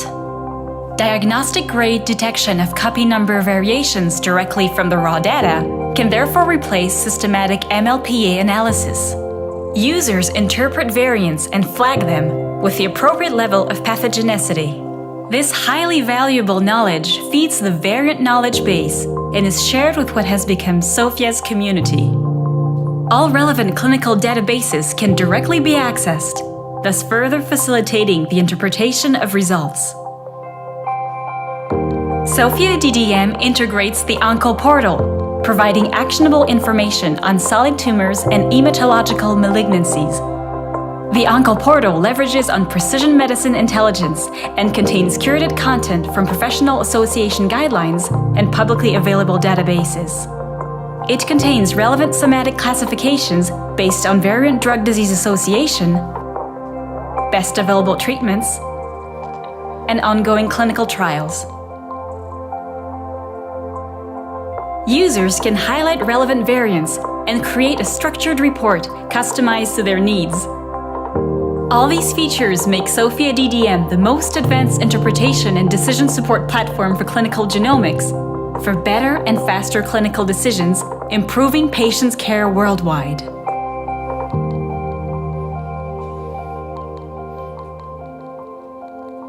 Diagnostic-grade detection of copy number variations directly from the raw data can therefore replace systematic MLPA analysis. Users interpret variants and flag them with the appropriate level of pathogenicity. This highly valuable knowledge feeds the variant knowledge base and is shared with what has become Sophia's community. All relevant clinical databases can directly be accessed, thus further facilitating the interpretation of results. Sophia DDM integrates the Onco portal, providing actionable information on solid tumors and hematological malignancies. The Onco portal leverages on precision medicine intelligence and contains curated content from professional association guidelines and publicly available databases. It contains relevant somatic classifications based on variant drug disease association, best available treatments, and ongoing clinical trials. Users can highlight relevant variants and create a structured report customized to their needs. All these features make Sophia DDM the most advanced interpretation and decision support platform for clinical genomics, for better and faster clinical decisions, improving patients' care worldwide.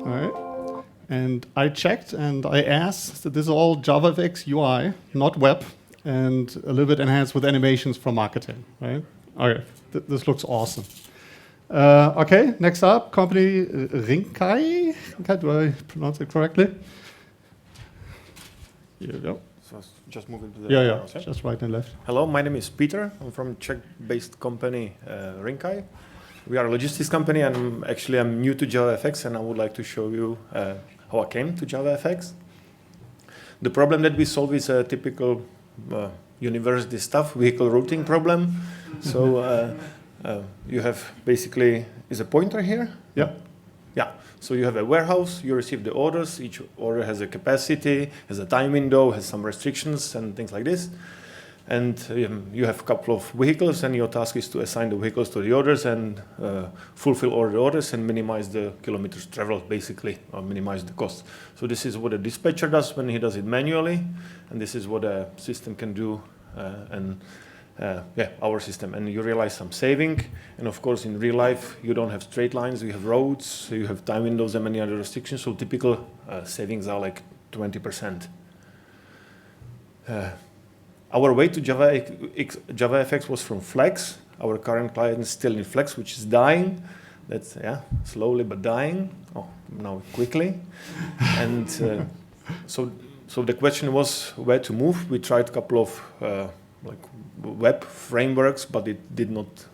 All right. And I checked and I asked, this is all JavaFX UI, not web, and a little bit enhanced with animations from marketing, right? Okay, this looks awesome. Okay, next up, company Rinkai. Do I pronounce it correctly? Here you go. So just moving to the Yeah, okay. just right and left. Hello, my name is Peter. I'm from Czech-based company Rinkai. We are a logistics company, and I'm new to JavaFX, and I would like to show you how I came to JavaFX. The problem that we solve is a typical university stuff, vehicle routing problem. So you have basically, is a pointer here? Yeah. Yeah. So you have a warehouse, you receive the orders, each order has a capacity, has a time window, has some restrictions and things like this. And you have a couple of vehicles, and your task is to assign the vehicles to the orders and fulfill all the orders and minimize the kilometers traveled, basically, or minimize the cost. So this is what a dispatcher does when he does it manually, and this is what a system can do, our system. And you realize some saving, and of course in real life you don't have straight lines, you have roads, you have time windows and many other restrictions, so typical savings are like 20%. Our way to JavaFX was from Flex. Our current client is still in Flex, which is dying. That's, slowly but dying. Oh, now quickly. And so the question was where to move. We tried a couple of web frameworks, but it did not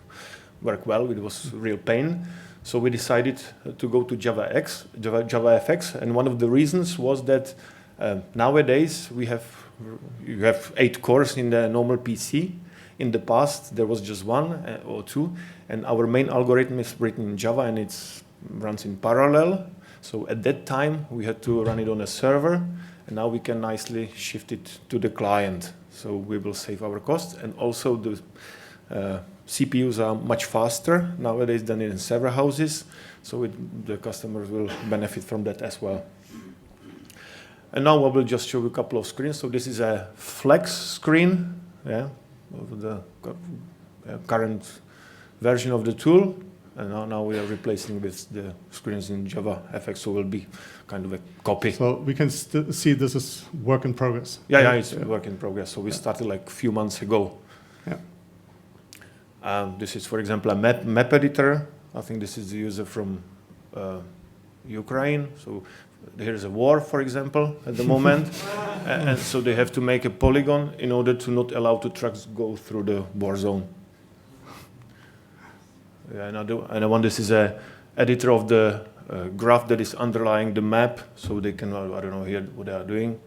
work well. It was a real pain. So we decided to go to JavaFX. And one of the reasons was that Nowadays, you have 8 cores in the normal PC. In the past, there was just 1 or 2, and our main algorithm is written in Java, and it runs in parallel. So at that time, we had to run it on a server, and now we can nicely shift it to the client. So we will save our costs, and also the CPUs are much faster nowadays than in server houses, so the customers will benefit from that as well. And now I will just show you a couple of screens. So this is a flex screen, of the current version of the tool. And now we are replacing with the screens in JavaFX, so will be kind of a copy. So we can see this is work in progress. Yeah, it's work in progress. So we started like a few months ago. Yeah. This is, for example, a map editor. I think this is the user from Ukraine. So here's a war, for example, at the moment. And so they have to make a polygon in order to not allow the trucks go through the war zone. Yeah, another one, this is a editor of the graph that is underlying the map, so they can, I don't know here what they are doing.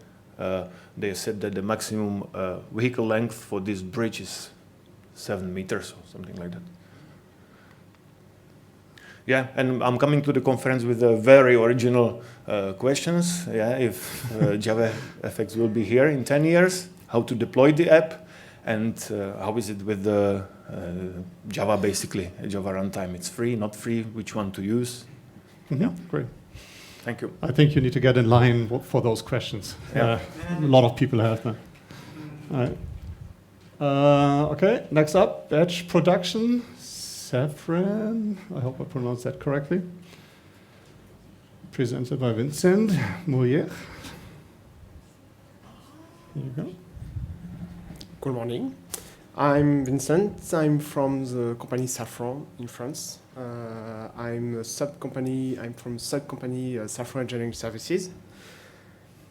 They said that the maximum vehicle length for this bridge is 7 meters or something like that. Yeah, and I'm coming to the conference with very original questions. Yeah, if JavaFX will be here in 10 years, how to deploy the app, and how is it with the Java, basically, Java runtime. It's free, not free, which one to use. Mm-hmm. Yeah, great. Thank you. I think you need to get in line for those questions. Yeah. A lot of people have them. All right. Okay, next up, Batch Production. Safran, I hope I pronounced that correctly. Presented by Vincent Mourier. Here you go. Good morning. I'm Vincent. I'm from the company Safran in France. I'm from subcompany Safran Engineering Services.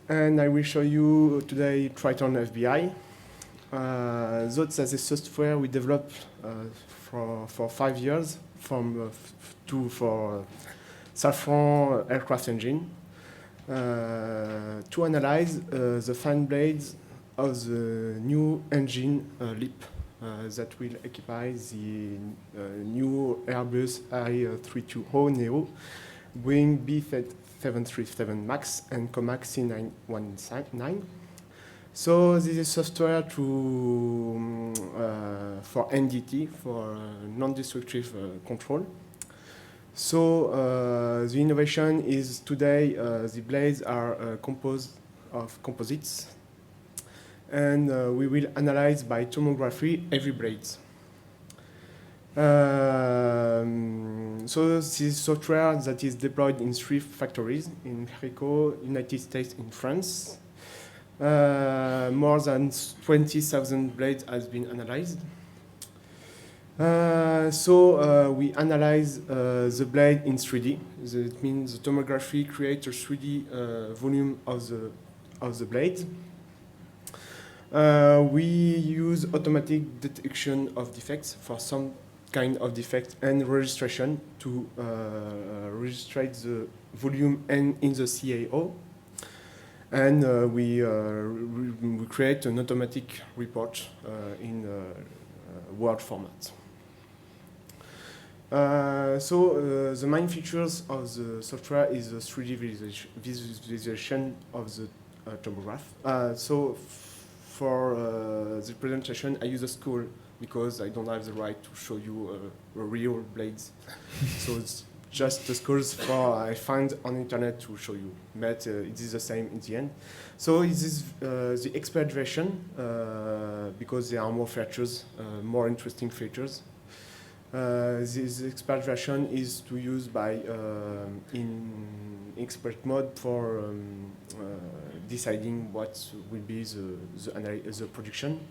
And I will show you today Triton FBI. That's a software we developed for 5 years for Safran aircraft engine to analyze the fan blades of the new engine LEAP that will equip the new Airbus A320 Neo, Boeing B737 MAX and Comac C919. So this is software for NDT, for non-destructive control. So the innovation is today the blades are composed of composites, and we will analyze by tomography every blade. So this is software that is deployed in 3 factories, in Mexico, United States, and France. More than 20,000 blades has been analyzed. So we analyze the blade in 3D. That means the tomography creates a 3D volume of the blade. We use automatic detection of defects for some kind of defect and registration to register the volume and in the CAO. And we create an automatic report in Word format. So the main features of the software is the 3D visualization of the tomograph. So for the presentation, I use a skull because I don't have the right to show you real blades. So it's just the skulls I find on the internet to show you, but it is the same in the end. So it is the expert version because there are more features, more interesting features. This expert version is to use by in expert mode for deciding what will be the production.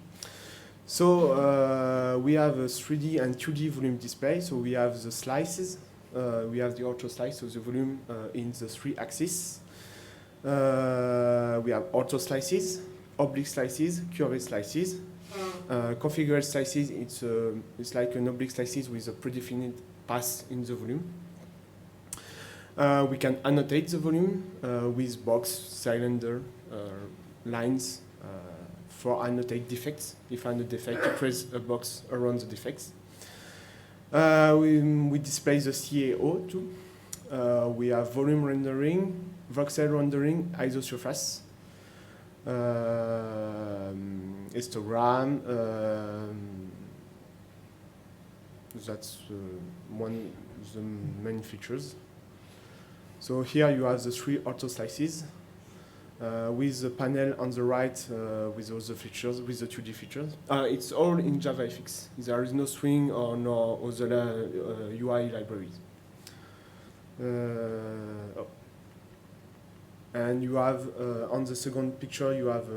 So we have a 3D and 2D volume display. So we have the slices. We have the ortho slice, so the volume in the 3 axes. We have ortho slices, oblique slices, curved slices. Configured slices, it's like an oblique slices with a predefined path in the volume. We can annotate the volume with box, cylinder, lines for annotate defects. If I find a defect, to press a box around the defects. We display the CAO too. We have volume rendering, voxel rendering, isosurface, histogram. That's one of the main features. So here you have the 3 auto slices with the panel on the right with all the features, with the 2D features. It's all in JavaFX. There is no swing or no other UI libraries. And you have, on the second picture, you have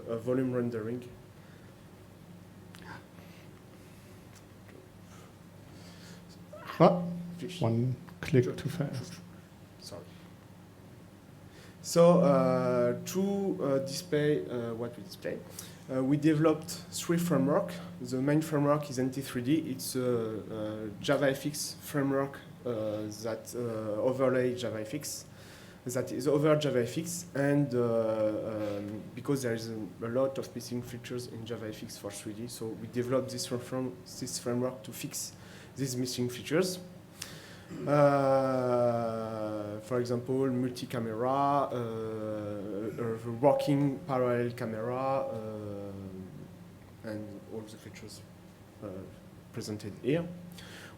a volume rendering. One click too fast. Sorry. So to display what we display, we developed 3 frameworks. The main framework is NT3D. It's a JavaFX framework that overlay JavaFX. That is over JavaFX, and because there is a lot of missing features in JavaFX for 3D, so we developed this framework to fix these missing features. For example, multi-camera, working parallel camera, and all the features presented here.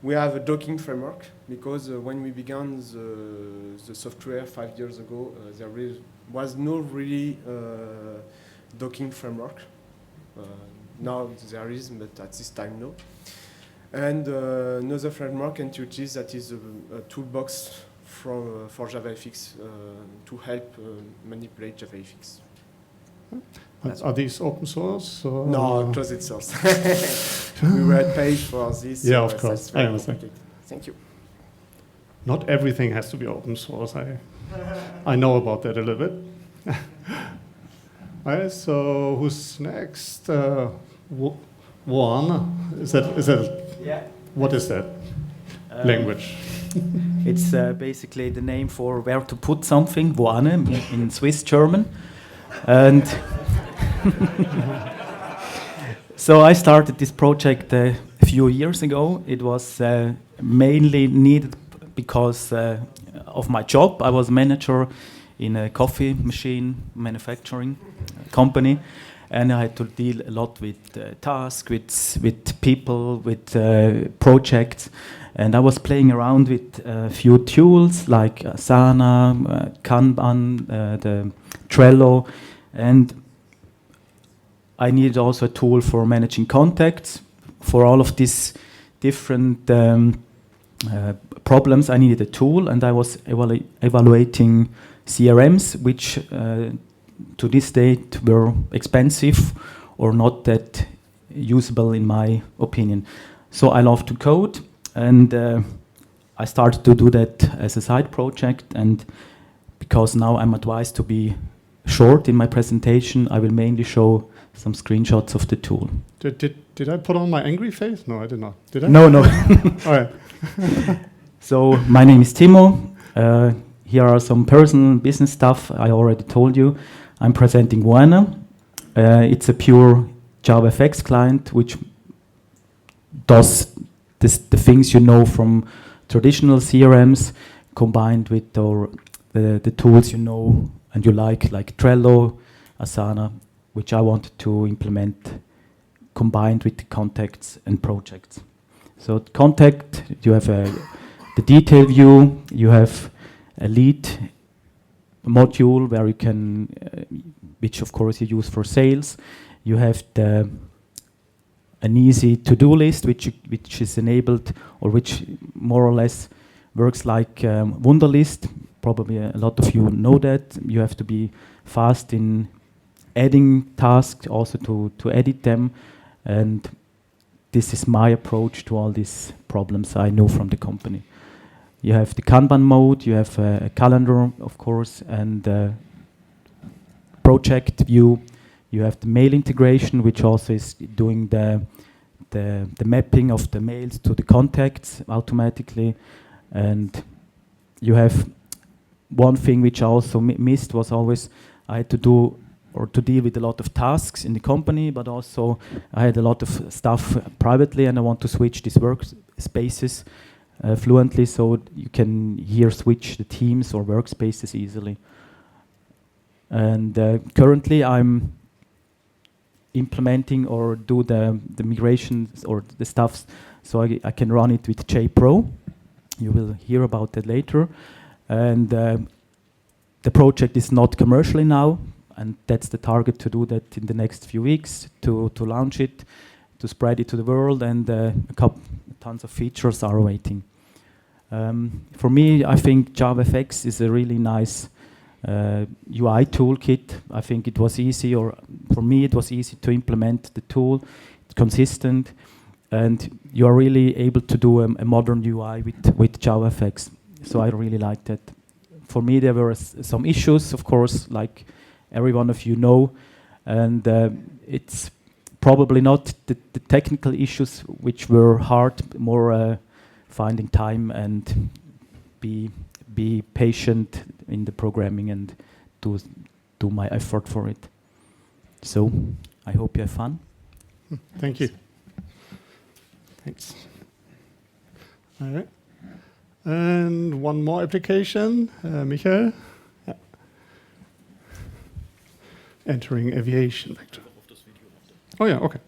We have a docking framework because when we began the software 5 years ago, there was no really docking framework. Now there is, but at this time no. And another framework, Intuitive, that is a toolbox for JavaFX to help manipulate JavaFX. Are these open source? Or? No, closed source. We were paid for this. Yeah, of course. I understand. Thank you. Not everything has to be open source. I know about that a little bit. Alright, so who's next? Woanna. Is that? Yeah. What is that language? It's basically the name for where to put something. Woanna in Swiss German, and. So I started this project a few years ago. It was mainly needed because of my job. I was manager in a coffee machine manufacturing company, and I had to deal a lot with tasks, with people, with projects. And I was playing around with a few tools like Asana, Kanban, the Trello, and I needed also a tool for managing contacts. For all of these different problems, I needed a tool, and I was evaluating CRMs, which to this date were expensive or not that usable in my opinion. So I love to code, and I started to do that as a side project, and because now I'm advised to be short in my presentation, I will mainly show some screenshots of the tool. Did I put on my angry face? No, I did not. Did I? No. All right. So my name is Timo. Here are some personal and business stuff I already told you. I'm presenting Woanna. It's a pure JavaFX client which does the things you know from traditional CRMs combined with the tools you know and you like Trello, Asana, which I wanted to implement combined with the contacts and projects. So contact, you have the detail view, you have a lead module where you can, which of course you use for sales. You have an easy to-do list, which is enabled, or which more or less works like Wunderlist. Probably a lot of you know that. You have to be fast in adding tasks, also to edit them, and this is my approach to all these problems I know from the company. You have the Kanban mode, you have a calendar, of course, and project view. You have the mail integration, which also is doing the mapping of the mails to the contacts automatically, and you have one thing which I also missed was always I had to do or to deal with a lot of tasks in the company, but also I had a lot of stuff privately, and I want to switch these workspaces fluently, so you can here switch the teams or workspaces easily. And currently I'm implementing or do the migrations or the stuffs, so I can run it with JPro. You will hear about that later. And the project is not commercially now, and that's the target, to do that in the next few weeks, to launch it, to spread it to the world, and tons of features are waiting. For me, I think JavaFX is a really nice UI toolkit. I think it was easy, or for me it was easy to implement the tool. It's consistent, and you are really able to do a modern UI with JavaFX. So I really like that. For me, there were some issues, of course, like every one of you know, and it's probably not the technical issues which were hard, more finding time and be patient in the programming and do my effort for it. So I hope you have fun. Thank you. Thanks. All right. And one more application, Michael. Yeah. Entering aviation vector. Oh yeah, okay.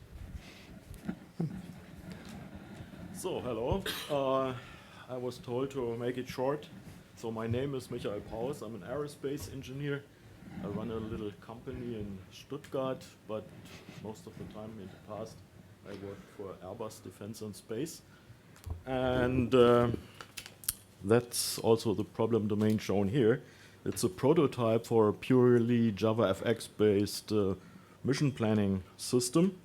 So, hello. I was told to make it short. So my name is Michael Paus. I'm an aerospace engineer. I run a little company in Stuttgart, but most of the time in the past I worked for Airbus Defense and Space. And that's also the problem domain shown here. It's a prototype for a purely JavaFX-based mission planning system.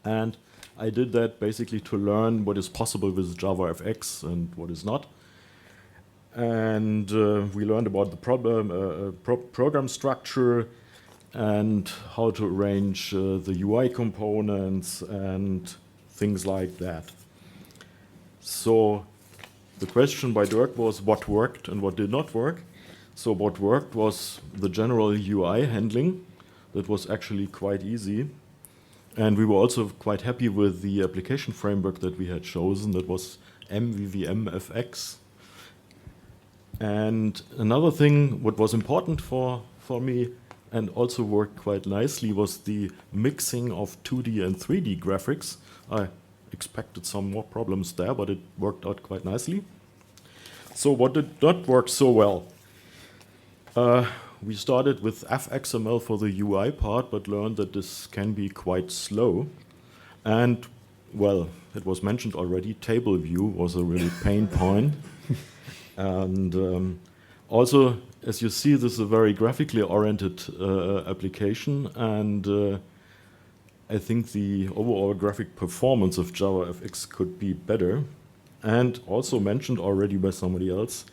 And I did that basically to learn what is possible with JavaFX and what is not. And we learned about the program structure and how to arrange the UI components and things like that. So the question by Dirk was what worked and what did not work. So what worked was the general UI handling. That was actually quite easy. And we were also quite happy with the application framework that we had chosen. That was MVVMFX. And another thing, what was important for me and also worked quite nicely, was the mixing of 2D and 3D graphics. I expected some more problems there, but it worked out quite nicely. So what did not work so well? We started with fXML for the UI part, but learned that this can be quite slow. And, well, it was mentioned already, table view was a really pain point. And also, as you see, this is a very graphically oriented application, and I think the overall graphic performance of JavaFX could be better. And also mentioned already by somebody else,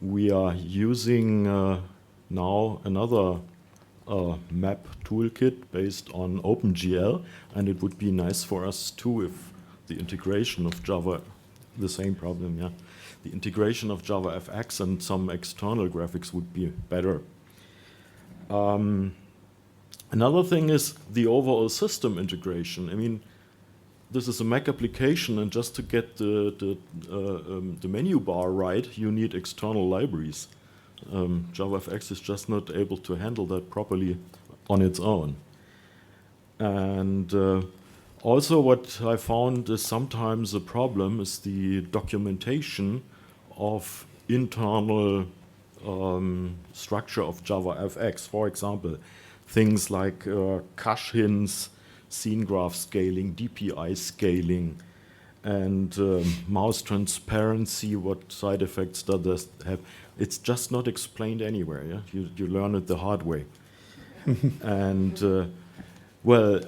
we are using now another map toolkit based on OpenGL, and it would be nice for us too if the integration of Java, the same problem, yeah. The integration of JavaFX and some external graphics would be better. Another thing is the overall system integration. I mean, this is a Mac application, and just to get the menu bar right, you need external libraries. JavaFX is just not able to handle that properly on its own. And also what I found is sometimes a problem is the documentation of internal structure of JavaFX. For example, things like cache hints, scene graph scaling, DPI scaling, and mouse transparency, what side effects does this have. It's just not explained anywhere. Yeah? You learn it the hard way. And well,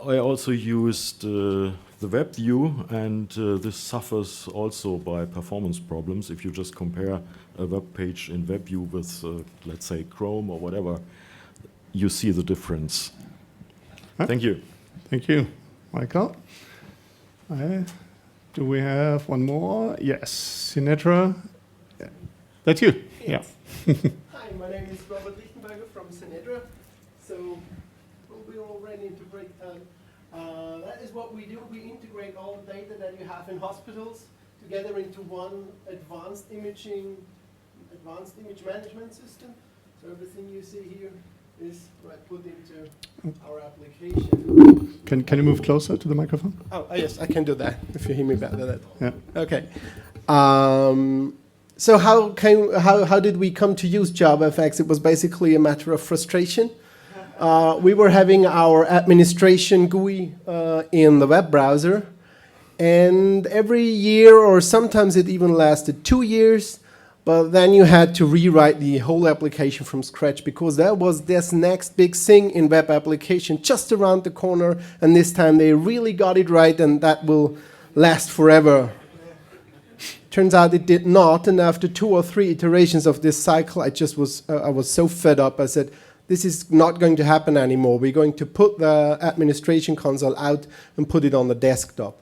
I also used the web view, and this suffers also by performance problems. If you just compare a web page in web view with, let's say, Chrome or whatever, you see the difference. Huh? Thank you. Thank you, Michael. Do we have one more? Yes, Synedra. That's you. Yeah. Hi, my name is Robert Lichtenberger from Synedra. So we're all ready to break time. That is what we do. We integrate all the data that you have in hospitals together into one advanced image management system. So everything you see here is put into our application. Can you move closer to the microphone? Oh, yes, I can do that if you hear me better. That. Yeah. Okay. So how did we come to use JavaFX? It was basically a matter of frustration. We were having our administration GUI in the web browser, and every year, or sometimes it even lasted 2 years, but then you had to rewrite the whole application from scratch because there was this next big thing in web application just around the corner, and this time they really got it right, and that will last forever. Turns out it did not, and after 2 or 3 iterations of this cycle, I was so fed up. I said, this is not going to happen anymore. We're going to put the administration console out and put it on the desktop.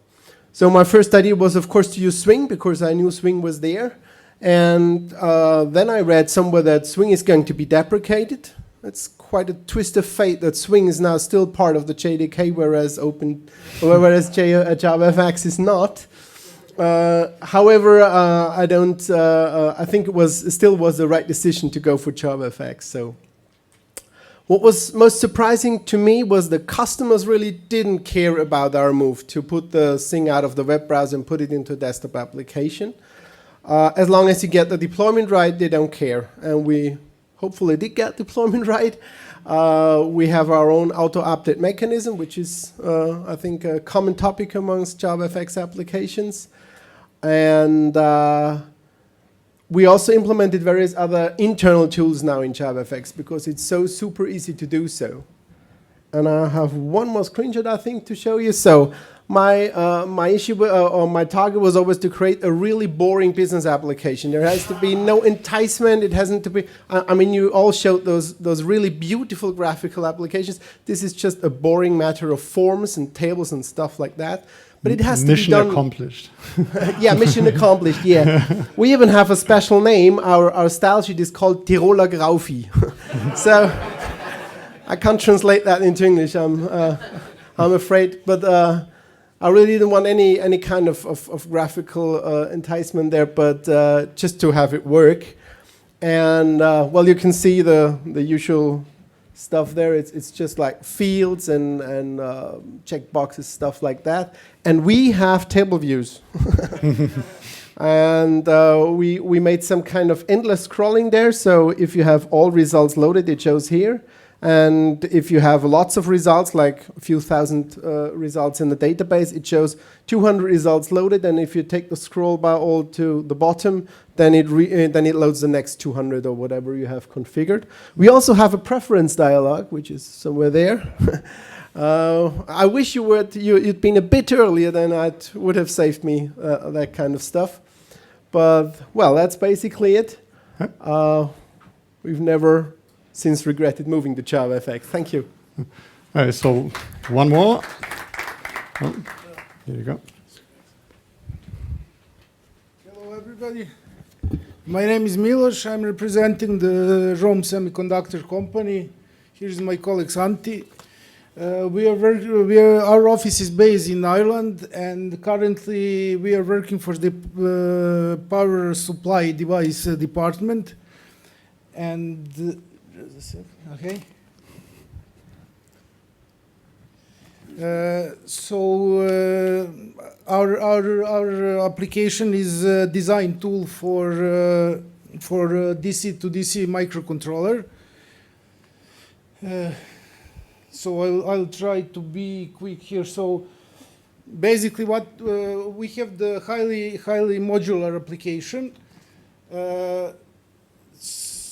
So my first idea was, of course, to use Swing because I knew Swing was there. And then I read somewhere that Swing is going to be deprecated. It's quite a twist of fate that Swing is now still part of the JDK, whereas JavaFX is not. However, I think it still was the right decision to go for JavaFX. So, what was most surprising to me was the customers really didn't care about our move to put the thing out of the web browser and put it into a desktop application. As long as you get the deployment right, they don't care. And we hopefully did get deployment right. We have our own auto-update mechanism, which is, I think, a common topic amongst JavaFX applications. And we also implemented various other internal tools now in JavaFX because it's so super easy to do so. And I have one more screenshot, I think, to show you. So my issue or my target was always to create a really boring business application. There has to be no enticement. It hasn't to be. I mean, you all showed those really beautiful graphical applications. This is just a boring matter of forms and tables and stuff like that. But it has to be done. Mission accomplished. Yeah, mission accomplished. Yeah, we even have a special name. Our style sheet is called Tiroler Graufi. So I can't translate that into English. I'm afraid, but I really didn't want any kind of graphical enticement there, but just to have it work. And well, you can see the usual stuff there. It's just like fields and checkboxes, stuff like that. And we have table views. And we made some kind of endless scrolling there. So if you have all results loaded, it shows here. And if you have lots of results, like a few thousand results in the database, it shows 200 results loaded. And if you take the scroll bar all to the bottom, then it loads the next 200 or whatever you have configured. We also have a preference dialog, which is somewhere there. I wish you'd been a bit earlier, then it would have saved me that kind of stuff. But, well, that's basically it. We've never since regretted moving to JavaFX. Thank you. All right, so one more. Oh, here you go. Hello, everybody. My name is Miloš. I'm representing the Rohm Semiconductor company. Here's my colleague Santi. Our office is based in Ireland, and currently we are working for the power supply device department. And okay. Our application is a design tool for DC to DC microcontroller. So I'll try to be quick here. So basically, what we have the highly modular application.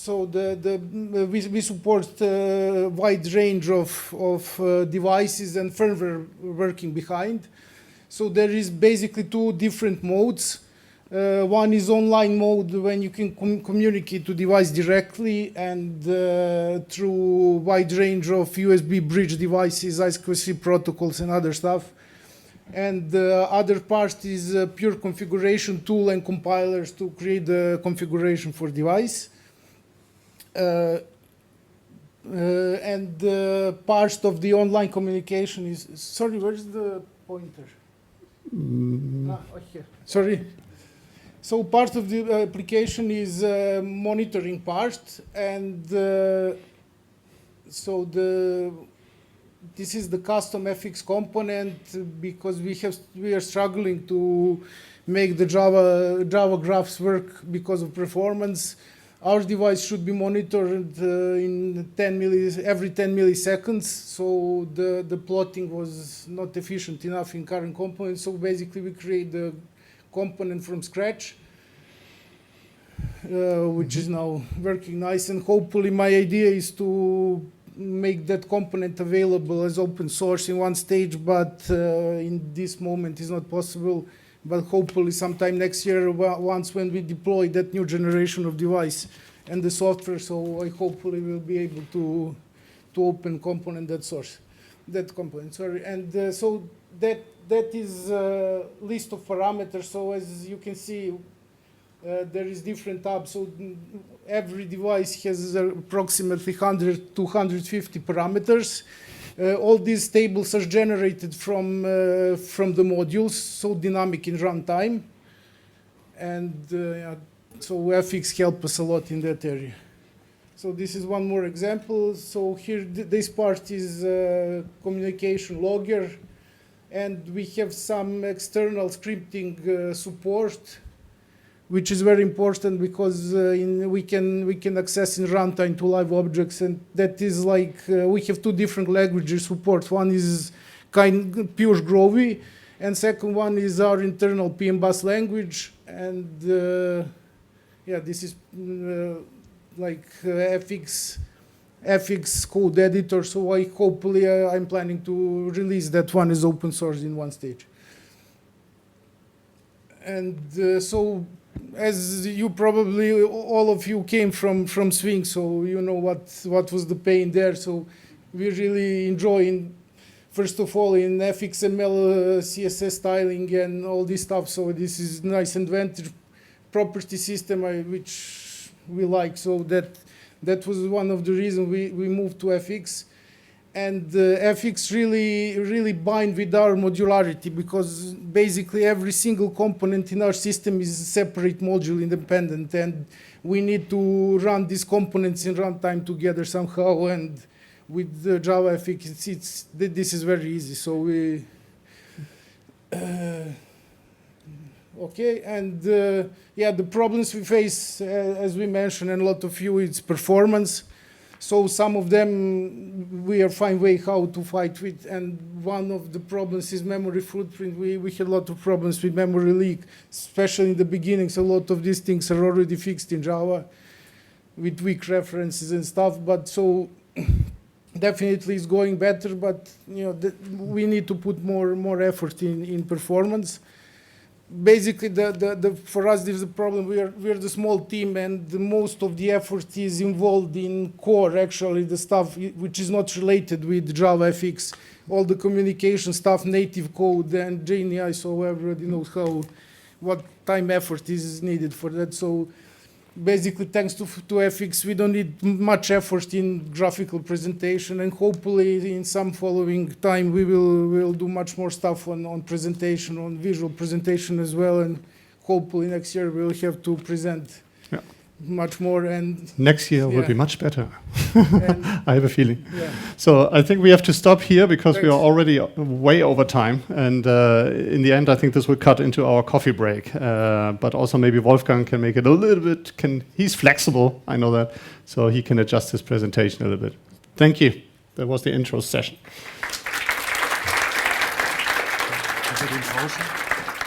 So we support a wide range of devices and firmware working behind. So there is basically 2 different modes. One is online mode when you can communicate to device directly and through wide range of USB bridge devices, I2C protocols and other stuff. And the other part is a pure configuration tool and compilers to create the configuration for device. And part of the online communication is, sorry, where's the pointer? Okay. Sorry. So part of the application is monitoring part, and so this is the custom FX component, because we are struggling to make the Java graphs work because of performance. Our device should be monitored in every 10 milliseconds, so the plotting was not efficient enough in current components. So basically, we create the component from scratch, which is now working nice. And hopefully, my idea is to make that component available as open source in one stage, but in this moment is not possible. But hopefully sometime next year, once when we deploy that new generation of device and the software, so I hopefully will be able to open component that component, sorry. And so that is a list of parameters. So as you can see, there is different tabs. So every device has approximately 100 to 150 parameters. All these tables are generated from the modules, so dynamic in runtime. And so FX helps us a lot in that area. So this is one more example. So here, this part is communication logger. And we have some external scripting support, which is very important because we can access in runtime to live objects, and that is like we have two different languages support. One is pure Groovy, and second one is our internal PMBus language. And this is like FX code editor. So hopefully I'm planning to release that one as open source in one stage. And so, as you probably, all of you came from Swing, so you know what was the pain there. So we really enjoy, first of all, in FXML, CSS styling and all this stuff. So this is nice advantage property system which we like. So that was one of the reasons we moved to FX. And FX really bind with our modularity, because basically every single component in our system is a separate module independent, and we need to run these components in runtime together somehow. And with the JavaFX, this is very easy. So we okay, and the problems we face, as we mentioned, and a lot of you, it's performance. So some of them we are find way how to fight with, and one of the problems is memory footprint. We had a lot of problems with memory leak, especially in the beginning. So a lot of these things are already fixed in Java with weak references and stuff. But so definitely it's going better, but we need to put more effort in performance. Basically, for us, there's a problem. We are the small team, and most of the effort is involved in core, actually, the stuff which is not related with JavaFX. All the communication stuff, native code, and JNI, so everybody knows what time effort is needed for that. So basically, thanks to FX, we don't need much effort in graphical presentation, and hopefully in some following time we will do much more stuff on presentation, on visual presentation as well, and hopefully next year we'll have to present much more. And next year will be much better. I have a feeling. Yeah. So I think we have to stop here because we are already way over time. And in the end, I think this will cut into our coffee break. But also maybe Wolfgang can make it a little bit, he's flexible, I know that. So he can adjust his presentation a little bit. Thank you. That was the intro session.